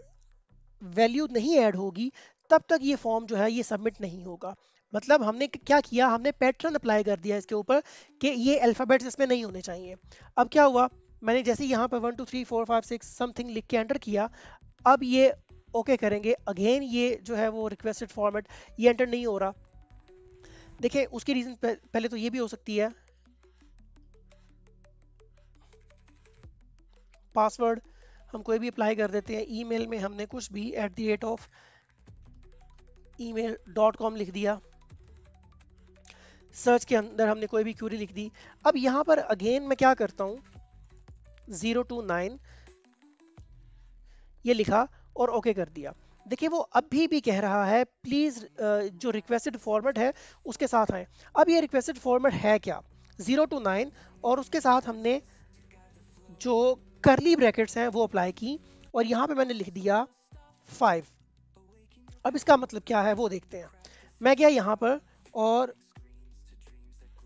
वैल्यू नहीं ऐड होगी तब तक ये फॉर्म जो है ये सबमिट नहीं होगा। मतलब हमने क्या किया, हमने पैटर्न अप्लाई कर दिया इसके ऊपर कि ये अल्फ़ाबेट्स इसमें नहीं होने चाहिए। अब क्या हुआ, मैंने जैसे यहाँ पर 1 2 3 4 5 6 समथिंग लिख के एंटर किया, अब ये ओके करेंगे, अगेन ये जो है वो रिक्वेस्टेड फॉर्मेट ये एंटर नहीं हो रहा। देखिए उसकी रीजन पहले तो ये भी हो सकती है, पासवर्ड हम कोई भी अप्लाई कर देते हैं। ईमेल में हमने कुछ भी @email.com लिख दिया। सर्च के अंदर हमने कोई भी क्यूरी लिख दी। अब यहाँ पर अगेन मैं क्या करता हूँ, 0 to 9 ये लिखा और ओके कर दिया। देखिए वो अभी भी कह रहा है प्लीज जो रिक्वेस्टेड फॉर्मेट है उसके साथ आए। अब ये रिक्वेस्टेड फॉर्मेट है क्या, 0 to 9, और उसके साथ हमने जो करली ब्रैकेट्स हैं वो अप्लाई की, और यहाँ पे मैंने लिख दिया 5। अब इसका मतलब क्या है वो देखते हैं। मैं गया यहाँ पर और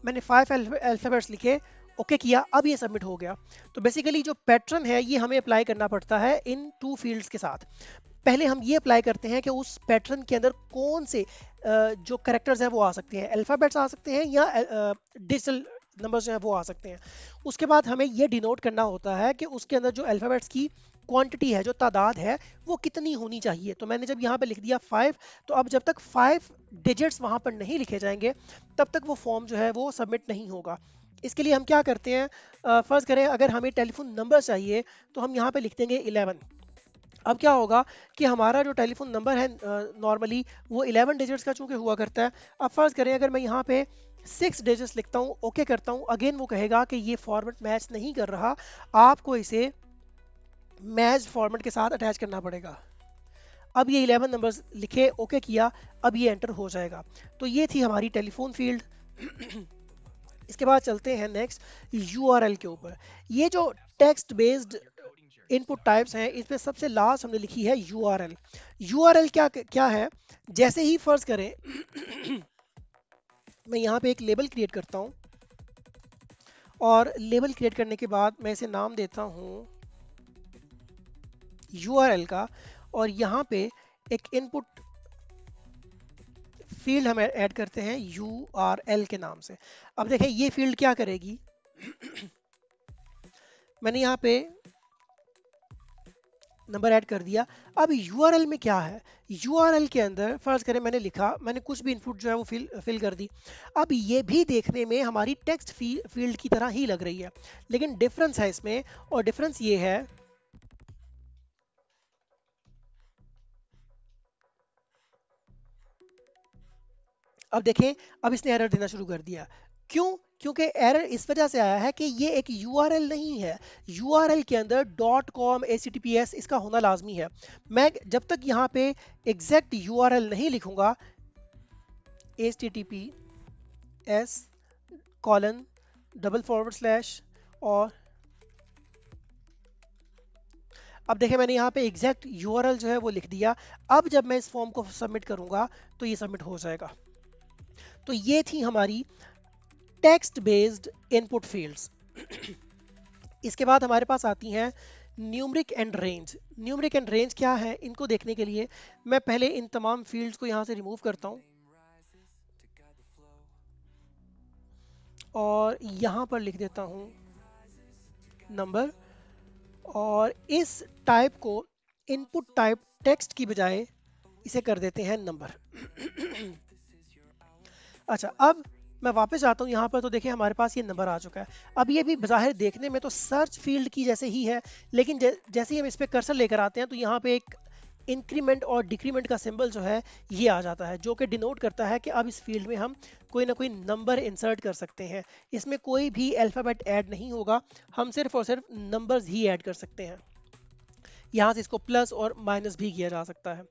मैंने 5 अल्फाबेट्स लिखे, ओके किया, अब ये सबमिट हो गया। तो बेसिकली जो पैटर्न है ये हमें अप्लाई करना पड़ता है इन 2 फील्ड्स के साथ। पहले हम ये अप्लाई करते हैं कि उस पैटर्न के अंदर कौन से जो कैरेक्टर्स हैं वो आ सकते हैं, अल्फाबेट्स आ सकते हैं या डिजिटल नंबर्स जो हैं वो आ सकते हैं। उसके बाद हमें ये डिनोट करना होता है कि उसके अंदर जो अल्फाबेट्स की क्वांटिटी है, जो तादाद है, वो कितनी होनी चाहिए। तो मैंने जब यहाँ पे लिख दिया 5, तो अब जब तक 5 डिजिट्स वहाँ पर नहीं लिखे जाएंगे तब तक वो फॉर्म जो है वो सबमिट नहीं होगा। इसके लिए हम क्या करते हैं, फर्ज करें अगर हमें टेलीफोन नंबर चाहिए तो हम यहाँ पे लिख देंगे 11। अब क्या होगा कि हमारा जो टेलीफोन नंबर है नॉर्मली वो 11 डिजिट्स का चूंकि हुआ करता है। अब फर्ज करें अगर मैं यहाँ पे 6 डिजिट्स लिखता हूँ, ओके करता हूँ, अगेन वो कहेगा कि ये फॉर्मेट मैच नहीं कर रहा, आपको इसे मैच फॉर्मेट के साथ अटैच करना पड़ेगा। अब ये 11 नंबर्स लिखे, ओके किया, अब ये एंटर हो जाएगा। तो ये थी हमारी टेलीफोन फील्ड। इसके बाद चलते हैं नेक्स्ट यूआरएल के ऊपर। ये जो टेक्स्ट बेस्ड इनपुट टाइप्स हैं इसमें सबसे लास्ट हमने लिखी है यूआरएल। यूआरएल क्या क्या है, जैसे ही फर्ज करें मैं यहाँ पे एक लेबल क्रिएट करता हूँ, और लेबल क्रिएट करने के बाद मैं इसे नाम देता हूँ यूआरएल का, और यहाँ पे एक इनपुट फील्ड हम ऐड करते हैं यूआरएल के नाम से। अब देखें ये फील्ड क्या करेगी मैंने यहाँ पे नंबर ऐड कर दिया। अब यूआरएल में क्या है, यूआरएल के अंदर फर्ज करें मैंने लिखा, मैंने कुछ भी इनपुट जो है वो फिल कर दी। अब ये भी देखने में हमारी टेक्स्ट फील्ड की तरह ही लग रही है, लेकिन डिफरेंस है इसमें, और डिफरेंस ये है अब देखें, अब इसने एरर देना शुरू कर दिया। क्यों? क्योंकि एरर इस वजह से आया है कि ये एक यूआरएल नहीं है। यूआरएल के अंदर .com https इसका होना लाजमी है। मैं जब तक यहाँ पे एग्जैक्ट यूआरएल नहीं लिखूंगा, https:// और अब देखें मैंने यहाँ पे एग्जैक्ट यूआरएल जो है वो लिख दिया। अब जब मैं इस फॉर्म को सबमिट करूंगा तो ये सबमिट हो जाएगा। तो ये थी हमारी टेक्स्ट बेस्ड इनपुट फील्ड्स। इसके बाद हमारे पास आती हैं numeric and range. Numeric and range क्या है, इनको देखने के लिए मैं पहले इन तमाम फील्ड्स को यहाँ से रिमूव करता हूँ, और यहाँ पर लिख देता हूँ नंबर, और इस टाइप को इनपुट टाइप टेक्स्ट की बजाय इसे कर देते हैं नंबर। अच्छा, अब मैं वापस आता हूँ यहाँ पर, तो देखिए हमारे पास ये नंबर आ चुका है। अब ये भी बज़ाहिर देखने में तो सर्च फील्ड की जैसे ही है, लेकिन जैसे ही हम इस पर कर्सर लेकर आते हैं तो यहाँ पे एक इंक्रीमेंट और डिक्रीमेंट का सिंबल जो है ये आ जाता है, जो कि डिनोट करता है कि अब इस फील्ड में हम कोई ना कोई नंबर इंसर्ट कर सकते हैं। इसमें कोई भी अल्फ़ाबेट ऐड नहीं होगा, हम सिर्फ और सिर्फ नंबर्स ही ऐड कर सकते हैं। यहाँ से इसको प्लस और माइनस भी किया जा सकता है।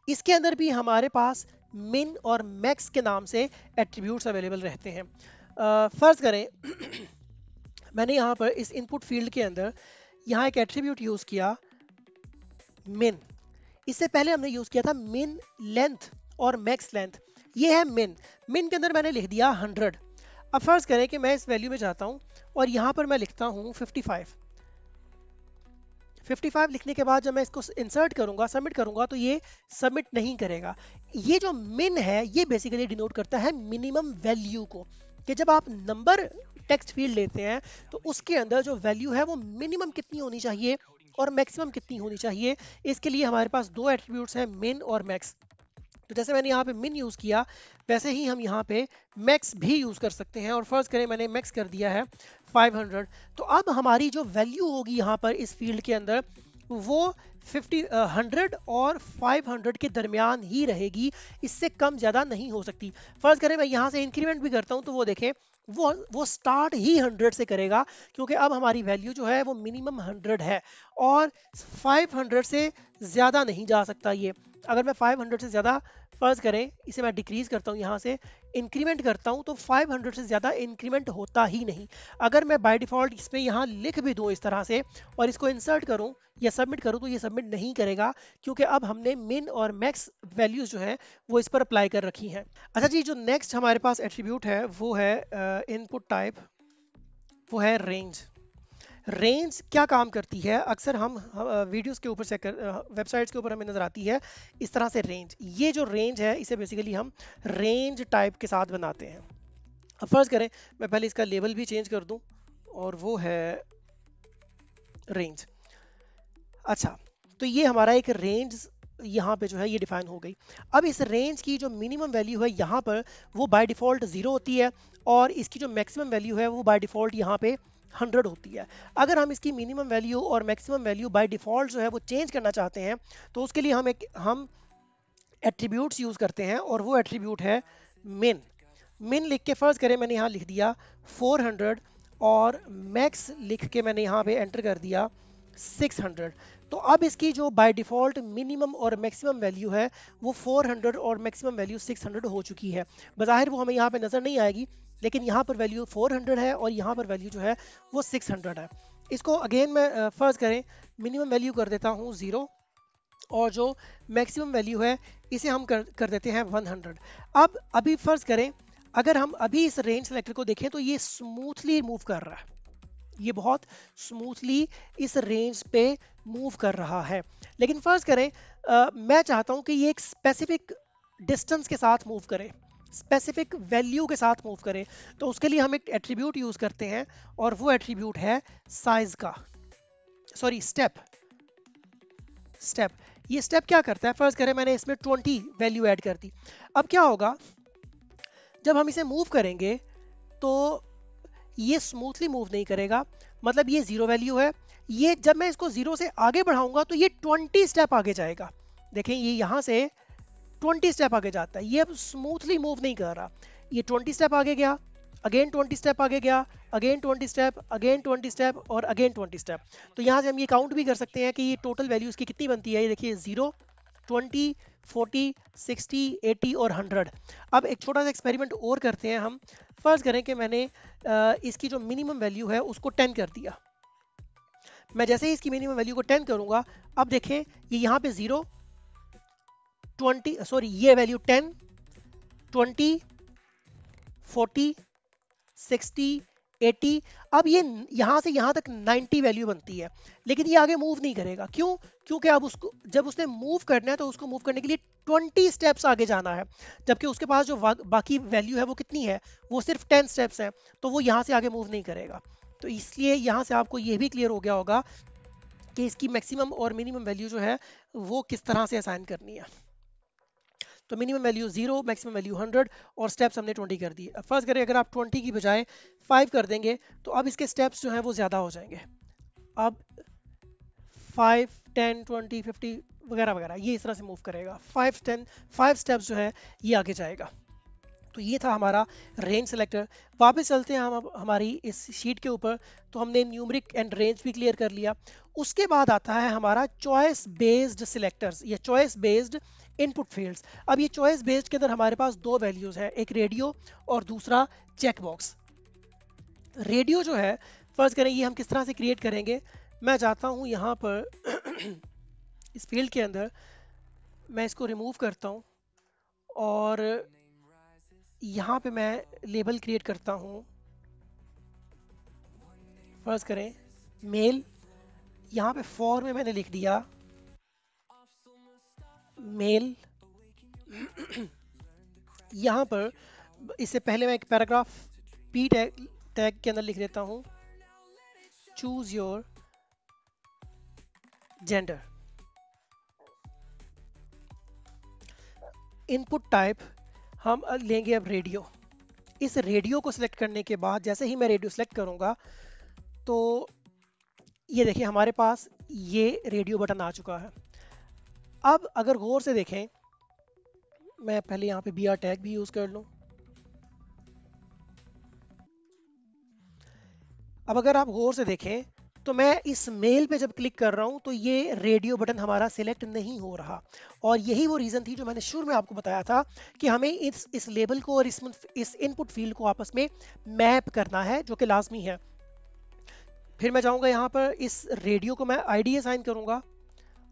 इसके अंदर भी हमारे पास मिन और मैक्स के नाम से एट्रीब्यूट्स अवेलेबल रहते हैं। फर्ज करें मैंने यहाँ पर इस इनपुट फील्ड के अंदर यहाँ एक एट्रीब्यूट यूज़ किया मिन। इससे पहले हमने यूज़ किया था मिन लेंथ और मैक्स लेंथ। ये है मिन। मिन के अंदर मैंने लिख दिया 100। अब फर्ज करें कि मैं इस वैल्यू में जाता हूँ और यहाँ पर मैं लिखता हूँ 55। 55 लिखने के बाद जब मैं इसको इंसर्ट करूंगा, सबमिट करूंगा, तो ये सबमिट नहीं करेगा। ये जो मिन है ये बेसिकली डिनोट करता है मिनिमम वैल्यू को, कि जब आप नंबर टेक्स्ट फील्ड लेते हैं तो उसके अंदर जो वैल्यू है वो मिनिमम कितनी होनी चाहिए और मैक्सिमम कितनी होनी चाहिए। इसके लिए हमारे पास दो एट्रीब्यूट्स हैं, मिन और मैक्स। तो जैसे मैंने यहाँ पे मिन यूज़ किया, वैसे ही हम यहाँ पे मैक्स भी यूज़ कर सकते हैं। और फर्ज करें मैंने मैक्स कर दिया है 500। तो अब हमारी जो वैल्यू होगी यहाँ पर इस फील्ड के अंदर, वो 100 और 500 के दरमियान ही रहेगी, इससे कम ज़्यादा नहीं हो सकती। फर्ज करें मैं यहाँ से इंक्रीमेंट भी करता हूँ, तो वो देखें वो स्टार्ट ही 100 से करेगा, क्योंकि अब हमारी वैल्यू जो है वो मिनिमम 100 है और 500 से ज़्यादा नहीं जा सकता ये। अगर मैं 500 से ज़्यादा, फर्ज करें इसे मैं डिक्रीज करता हूँ, यहाँ से इंक्रीमेंट करता हूँ, तो 500 से ज़्यादा इंक्रीमेंट होता ही नहीं। अगर मैं बाय डिफ़ॉल्ट इसमें यहाँ लिख भी दूँ इस तरह से और इसको इंसर्ट करूँ या सबमिट करूँ, तो ये सबमिट नहीं करेगा, क्योंकि अब हमने मिन और मैक्स वैल्यूज जो है वो इस पर अप्लाई कर रखी हैं। अच्छा जी, जो नेक्स्ट हमारे पास एट्रीब्यूट है वो है इनपुट टाइप, वो है रेंज। रेंज क्या काम करती है, अक्सर हम वीडियोस के ऊपर चेक कर, वेबसाइट्स के ऊपर हमें नज़र आती है इस तरह से रेंज। ये जो रेंज है इसे बेसिकली हम रेंज टाइप के साथ बनाते हैं। अब फर्ज करें मैं पहले इसका लेबल भी चेंज कर दूं और वो है रेंज। अच्छा, तो ये हमारा एक रेंज यहाँ पे जो है ये डिफाइन हो गई। अब इस रेंज की जो मिनिमम वैल्यू है यहाँ पर वो बाय डिफ़ॉल्ट 0 होती है और इसकी जो मैक्सिमम वैल्यू है वो बाय डिफ़ॉल्ट यहाँ पे 100 होती है। अगर हम इसकी मिनिमम वैल्यू और मैक्सिमम वैल्यू बाय डिफ़ॉल्ट जो है वो चेंज करना चाहते हैं, तो उसके लिए हम एट्रीब्यूट्स यूज़ करते हैं और वो एट्रीब्यूट है मिन। मिन लिख के फ़र्ज़ करें मैंने यहाँ लिख दिया 400 और मैक्स लिख के मैंने यहाँ पे एंटर कर दिया 600। तो अब इसकी जो बाय डिफ़ॉल्ट मिनिमम और मैक्सिमम वैल्यू है वो 400 और मैक्सिमम वैल्यू 600 हो चुकी है। बज़ाहिर वो हमें यहाँ पे नज़र नहीं आएगी, लेकिन यहाँ पर वैल्यू 400 है और यहाँ पर वैल्यू जो है वो 600 है। इसको अगेन मैं फ़र्ज़ करें मिनिमम वैल्यू कर देता हूँ 0 और जो मैक्सिमम वैल्यू है इसे हम कर देते हैं 100। अब अभी फ़र्ज़ करें अगर हम अभी इस रेंज सेलेक्टर को देखें, तो ये स्मूथली मूव कर रहा है, ये बहुत स्मूथली इस रेंज पे मूव कर रहा है। लेकिन फ़र्ज़ करें मैं चाहता हूँ कि ये एक स्पेसिफिक डिस्टेंस के साथ मूव करे, स्पेसिफिक वैल्यू के साथ मूव करे। तो उसके लिए हम एक एट्रीब्यूट यूज़ करते हैं और वो एट्रीब्यूट है साइज का, सॉरी स्टेप। ये स्टेप क्या करता है, फर्ज करें मैंने इसमें 20 वैल्यू ऐड कर दी। अब क्या होगा, जब हम इसे मूव करेंगे तो ये स्मूथली मूव नहीं करेगा, मतलब ये 0 वैल्यू है। ये जब मैं इसको 0 से आगे बढ़ाऊंगा तो ये 20 स्टेप आगे जाएगा। देखें ये यहाँ से 20 स्टेप आगे जाता है, ये अब स्मूथली मूव नहीं कर रहा। ये 20 स्टेप आगे गया, अगेन 20 स्टेप आगे गया, अगेन 20 स्टेप, अगेन 20 स्टेप और अगेन 20 स्टेप। तो यहाँ से हम ये काउंट भी कर सकते हैं कि ये टोटल वैल्यू इसकी कितनी बनती है। ये देखिए 0, 20, 40, 60, 80 और 100। अब एक छोटा सा एक्सपेरिमेंट और करते हैं हम। फर्ज करें कि मैंने इसकी जो मिनिमम वैल्यू है उसको 10 कर दिया। मैं जैसे ही इसकी मिनिमम वैल्यू को 10 करूंगा, अब देखें ये यहाँ पे 0, 20, सॉरी ये वैल्यू 10, 20, 40, 60, 80। अब ये यहाँ से यहाँ तक 90 वैल्यू बनती है, लेकिन ये आगे मूव नहीं करेगा। क्यों? क्योंकि अब उसको जब उसने मूव करना है तो उसको मूव करने के लिए 20 स्टेप्स आगे जाना है, जबकि उसके पास जो बाकी वैल्यू है वो कितनी है, वो सिर्फ 10 स्टेप्स है, तो वो यहाँ से आगे मूव नहीं करेगा। तो इसलिए यहाँ से आपको ये भी क्लियर हो गया होगा कि इसकी मैक्सिमम और मिनिमम वैल्यू जो है वो किस तरह से असाइन करनी है। तो मिनिमम वैल्यू 0, मैक्सिमम वैल्यू 100 और स्टेप्स हमने 20 कर दिए। अब फर्ज करें अगर आप 20 की बजाय 5 कर देंगे, तो अब इसके स्टेप्स जो हैं वो ज़्यादा हो जाएंगे। अब 5, 10, 20, 50 वगैरह वगैरह ये इस तरह से मूव करेगा। 5 स्टेप्स जो है ये आगे जाएगा। तो ये था हमारा रेंज सेलेक्टर। वापस चलते हैं हम अब हमारी इस शीट के ऊपर। तो हमने न्यूमरिक एंड रेंज भी क्लियर कर लिया। उसके बाद आता है हमारा चॉइस बेस्ड सिलेक्टर्स या चॉइस बेस्ड इनपुट फील्ड्स। अब ये चॉइस बेस्ड के अंदर हमारे पास दो वैल्यूज है, एक रेडियो और दूसरा चेक बॉक्स। रेडियो जो है, फर्ज करें ये हम किस तरह से क्रिएट करेंगे। मैं चाहता हूँ यहाँ पर इस फील्ड के अंदर मैं इसको रिमूव करता हूँ और यहाँ पे मैं लेबल क्रिएट करता हूँ। फर्ज करें मेल, यहाँ पे फॉर में मैंने लिख दिया मेल। यहाँ पर इससे पहले मैं एक पैराग्राफ पी टैग के अंदर लिख देता हूँ choose your gender. Input type हम लेंगे अब रेडियो। इस रेडियो को सिलेक्ट करने के बाद जैसे ही मैं रेडियो सेलेक्ट करूंगा तो ये देखिए हमारे पास ये रेडियो बटन आ चुका है। अब अगर गौर से देखें, मैं पहले यहाँ पे बी आर टैग भी यूज कर लूँ। अब अगर आप गौर से देखें तो मैं इस मेल पे जब क्लिक कर रहा हूं तो ये रेडियो बटन हमारा सिलेक्ट नहीं हो रहा, और यही वो रीज़न थी जो मैंने शुरू में आपको बताया था कि हमें इस लेबल को और इस इनपुट फील्ड को आपस में मैप करना है, जो कि लाजमी है। फिर मैं जाऊंगा यहाँ पर, इस रेडियो को मैं आईडी असाइन करूंगा,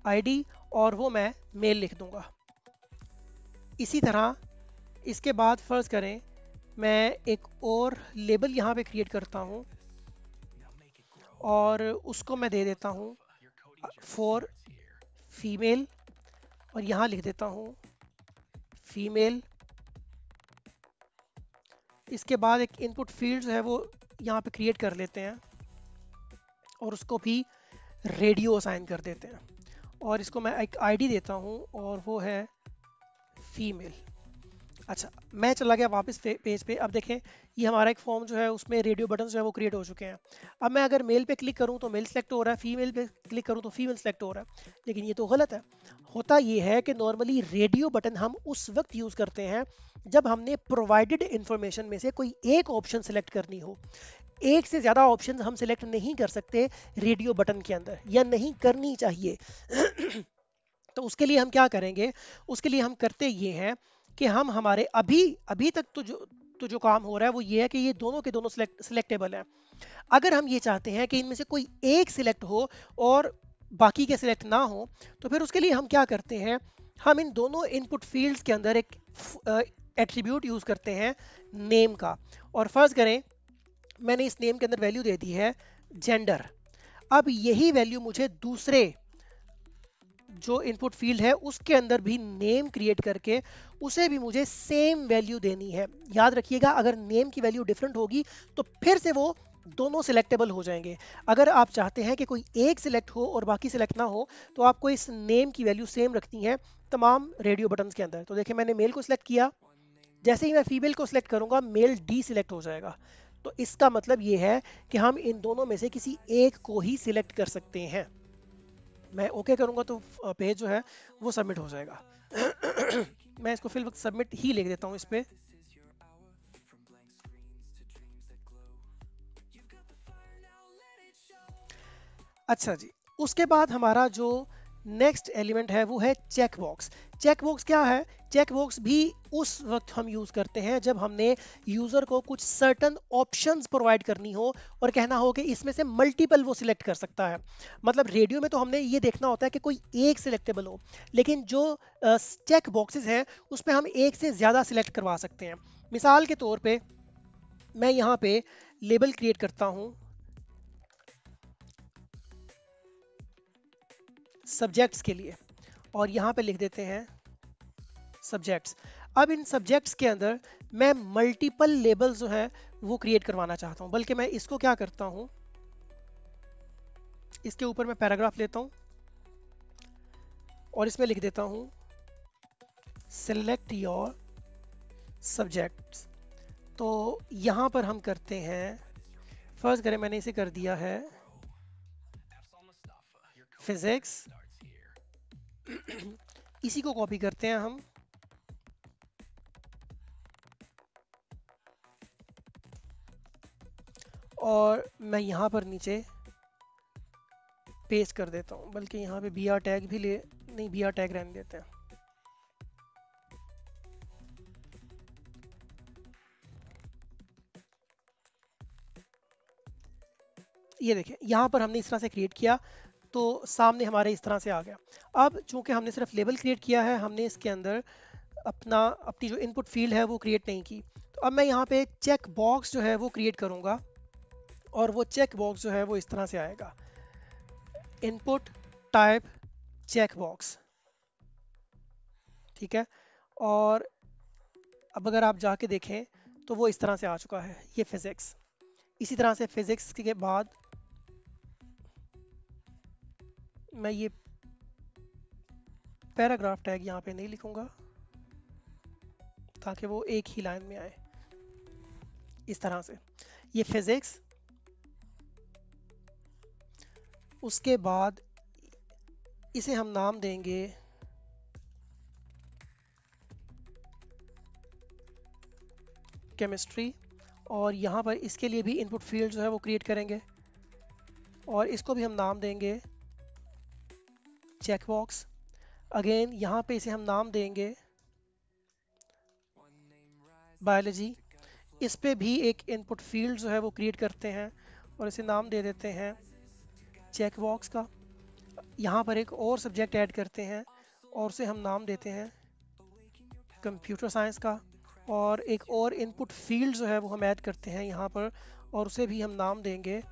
आईडी, और वो मैं मेल लिख दूंगा। इसी तरह इसके बाद फर्ज करें मैं एक और लेबल यहाँ पे क्रिएट करता हूँ और उसको मैं दे देता हूँ फॉर फीमेल, और यहाँ लिख देता हूँ फीमेल। इसके बाद एक इनपुट फील्ड जो है वो यहाँ पे क्रिएट कर लेते हैं और उसको भी रेडियो असाइन कर देते हैं, और इसको मैं एक आईडी देता हूँ और वो है फीमेल। अच्छा, मैं चला गया वापस पेज पे। अब देखें ये हमारा एक फॉर्म जो है उसमें रेडियो बटन जो है वो क्रिएट हो चुके हैं। अब मैं अगर मेल पे क्लिक करूं तो मेल सेलेक्ट हो रहा है, फीमेल पे क्लिक करूं तो फीमेल सेलेक्ट हो रहा है, लेकिन ये तो गलत है। होता ये है कि नॉर्मली रेडियो बटन हम उस वक्त यूज़ करते हैं जब हमने प्रोवाइडेड इंफॉर्मेशन में से कोई एक ऑप्शन सेलेक्ट करनी हो। एक से ज़्यादा ऑप्शन हम सेलेक्ट नहीं कर सकते रेडियो बटन के अंदर, या नहीं करनी चाहिए। तो उसके लिए हम क्या करेंगे, उसके लिए हम करते ये हैं कि हम हमारे अभी अभी तक तो जो काम हो रहा है वो ये है कि ये दोनों के दोनों सिलेक्टेबल हैं। अगर हम ये चाहते हैं कि इनमें से कोई एक सिलेक्ट हो और बाकी के सिलेक्ट ना हो, तो फिर उसके लिए हम क्या करते हैं, हम इन दोनों इनपुट फील्ड्स के अंदर एक एट्रीब्यूट यूज करते हैं नेम का। और फर्ज करें मैंने इस नेम के अंदर वैल्यू दे दी है जेंडर। अब यही वैल्यू मुझे दूसरे जो इनपुट फील्ड है उसके अंदर भी नेम क्रिएट करके उसे भी मुझे सेम वैल्यू देनी है। याद रखिएगा, अगर नेम की वैल्यू डिफरेंट होगी तो फिर से वो दोनों सिलेक्टेबल हो जाएंगे। अगर आप चाहते हैं कि कोई एक सिलेक्ट हो और बाकी सिलेक्ट ना हो, तो आपको इस नेम की वैल्यू सेम रखनी है तमाम रेडियो बटन्स के अंदर। तो देखिए मैंने मेल को सिलेक्ट किया, जैसे ही मैं फीमेल को सिलेक्ट करूंगा मेल डी सिलेक्ट हो जाएगा। तो इसका मतलब ये है कि हम इन दोनों में से किसी एक को ही सिलेक्ट कर सकते हैं। मैं ओके करूंगा तो पेज जो है वो सबमिट हो जाएगा। मैं इसको फिल वक्त सबमिट ही लिख देता हूँ इस पे। अच्छा जी, उसके बाद हमारा जो नेक्स्ट एलिमेंट है वो है चेक बॉक्स। चेक बॉक्स क्या है? चेक बॉक्स भी उस वक्त हम यूज करते हैं जब हमने यूजर को कुछ सर्टन ऑप्शंस प्रोवाइड करनी हो और कहना हो कि इसमें से मल्टीपल वो सिलेक्ट कर सकता है। मतलब रेडियो में तो हमने ये देखना होता है कि कोई एक सिलेक्टेबल हो, लेकिन जो चेक बॉक्सेस हैं उसमें हम एक से ज़्यादा सिलेक्ट करवा सकते हैं। मिसाल के तौर पे मैं यहाँ पे लेबल क्रिएट करता हूँ सब्जेक्ट्स के लिए, और यहाँ पे लिख देते हैं सब्जेक्ट्स। अब इन सब्जेक्ट्स के अंदर मैं मल्टीपल लेबल्स जो है वो क्रिएट करवाना चाहता हूँ, बल्कि मैं इसको क्या करता हूँ, इसके ऊपर मैं पैराग्राफ लेता हूँ और इसमें लिख देता हूँ सिलेक्ट योर सब्जेक्ट्स। तो यहाँ पर हम करते हैं, फर्स्ट करें मैंने इसे कर दिया है फिजिक्स। इसी को कॉपी करते हैं हम, और मैं यहाँ पर नीचे पेस्ट कर देता हूँ, बल्कि यहाँ पे बी आर टैग भी ले, नहीं बी आर टैग रहने देते हैं। ये देखिए यहाँ पर हमने इस तरह से क्रिएट किया तो सामने हमारे इस तरह से आ गया। अब चूंकि हमने सिर्फ लेबल क्रिएट किया है, हमने इसके अंदर अपनी जो इनपुट फील्ड है वो क्रिएट नहीं की। तो अब मैं यहाँ पे चेक बॉक्स जो है वो क्रिएट करूँगा, और वो चेक बॉक्स जो है वो इस तरह से आएगा, इनपुट टाइप चेक बॉक्स। ठीक है, और अब अगर आप जाके देखें तो वो इस तरह से आ चुका है, ये फिजिक्स। इसी तरह से फिजिक्स के बाद मैं ये पैराग्राफ टैग यहाँ पे नहीं लिखूंगा, ताकि वो एक ही लाइन में आए, इस तरह से। ये फिजिक्स। उसके बाद इसे हम नाम देंगे केमिस्ट्री, और यहाँ पर इसके लिए भी इनपुट फील्ड जो है वो क्रिएट करेंगे, और इसको भी हम नाम देंगे चेक बॉक्स। अगेन यहाँ पे इसे हम नाम देंगे बायोलॉजी। इस पे भी एक इनपुट फील्ड जो है वो क्रिएट करते हैं और इसे नाम दे देते हैं चेक बॉक्स का। यहाँ पर एक और सब्जेक्ट ऐड करते हैं और उसे हम नाम देते हैं कंप्यूटर साइंस का, और एक और इनपुट फील्ड जो है वो हम ऐड करते हैं यहाँ पर और उसे भी हम नाम देंगे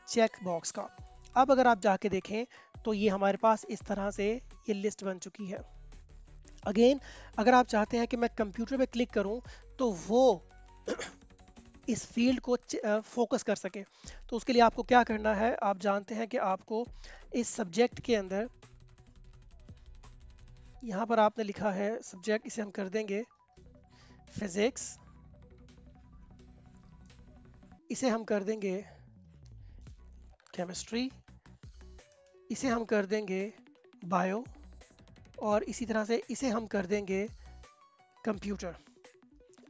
चेक बॉक्स का। अब अगर आप जाके देखें तो ये हमारे पास इस तरह से ये लिस्ट बन चुकी है। अगेन अगर आप चाहते हैं कि मैं कंप्यूटर पे क्लिक करूं तो वो इस फील्ड को फोकस कर सके, तो उसके लिए आपको क्या करना है, आप जानते हैं कि आपको इस सब्जेक्ट के अंदर, यहाँ पर आपने लिखा है सब्जेक्ट, इसे हम कर देंगे फिजिक्स, इसे हम कर देंगे केमिस्ट्री, इसे हम कर देंगे बायो, और इसी तरह से इसे हम कर देंगे कंप्यूटर।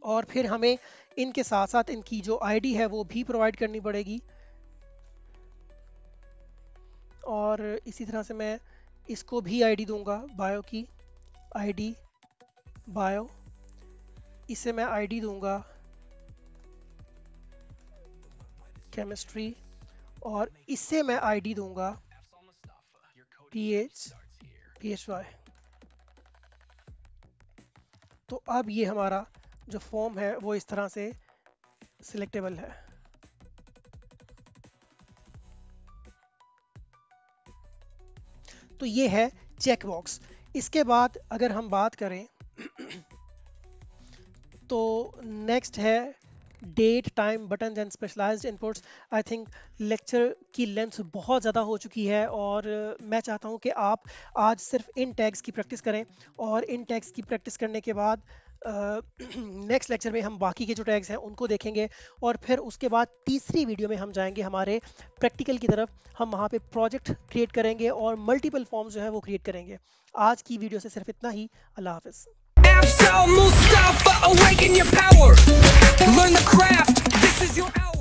और फिर हमें इनके साथ साथ इनकी जो आईडी है वो भी प्रोवाइड करनी पड़ेगी, और इसी तरह से मैं इसको भी आईडी दूंगा, बायो की आईडी बायो, इसे मैं आईडी दूंगा केमिस्ट्री, और इससे मैं आईडी दूंगा PHY। तो अब ये हमारा जो फॉर्म है वो इस तरह से सिलेक्टेबल है। तो ये है चेक बॉक्स। इसके बाद अगर हम बात करें तो नेक्स्ट है date, time, button and specialized inputs. I think lecture की लेंथ बहुत ज़्यादा हो चुकी है और मैं चाहता हूँ कि आप आज सिर्फ इन टैग्स की प्रैक्टिस करें, और इन टैग्स की प्रैक्टिस करने के बाद नेक्स्ट लेक्चर में हम बाकी के जो टैग्स हैं उनको देखेंगे, और फिर उसके बाद तीसरी वीडियो में हम जाएंगे हमारे प्रैक्टिकल की तरफ। हम वहाँ पे प्रोजेक्ट क्रिएट करेंगे और मल्टीपल फॉर्म्स जो है वो क्रिएट करेंगे। आज की वीडियो से सिर्फ इतना ही। अल्लाह हाफिज़। Mustafa, awaken your power. Learn the craft. This is your hour.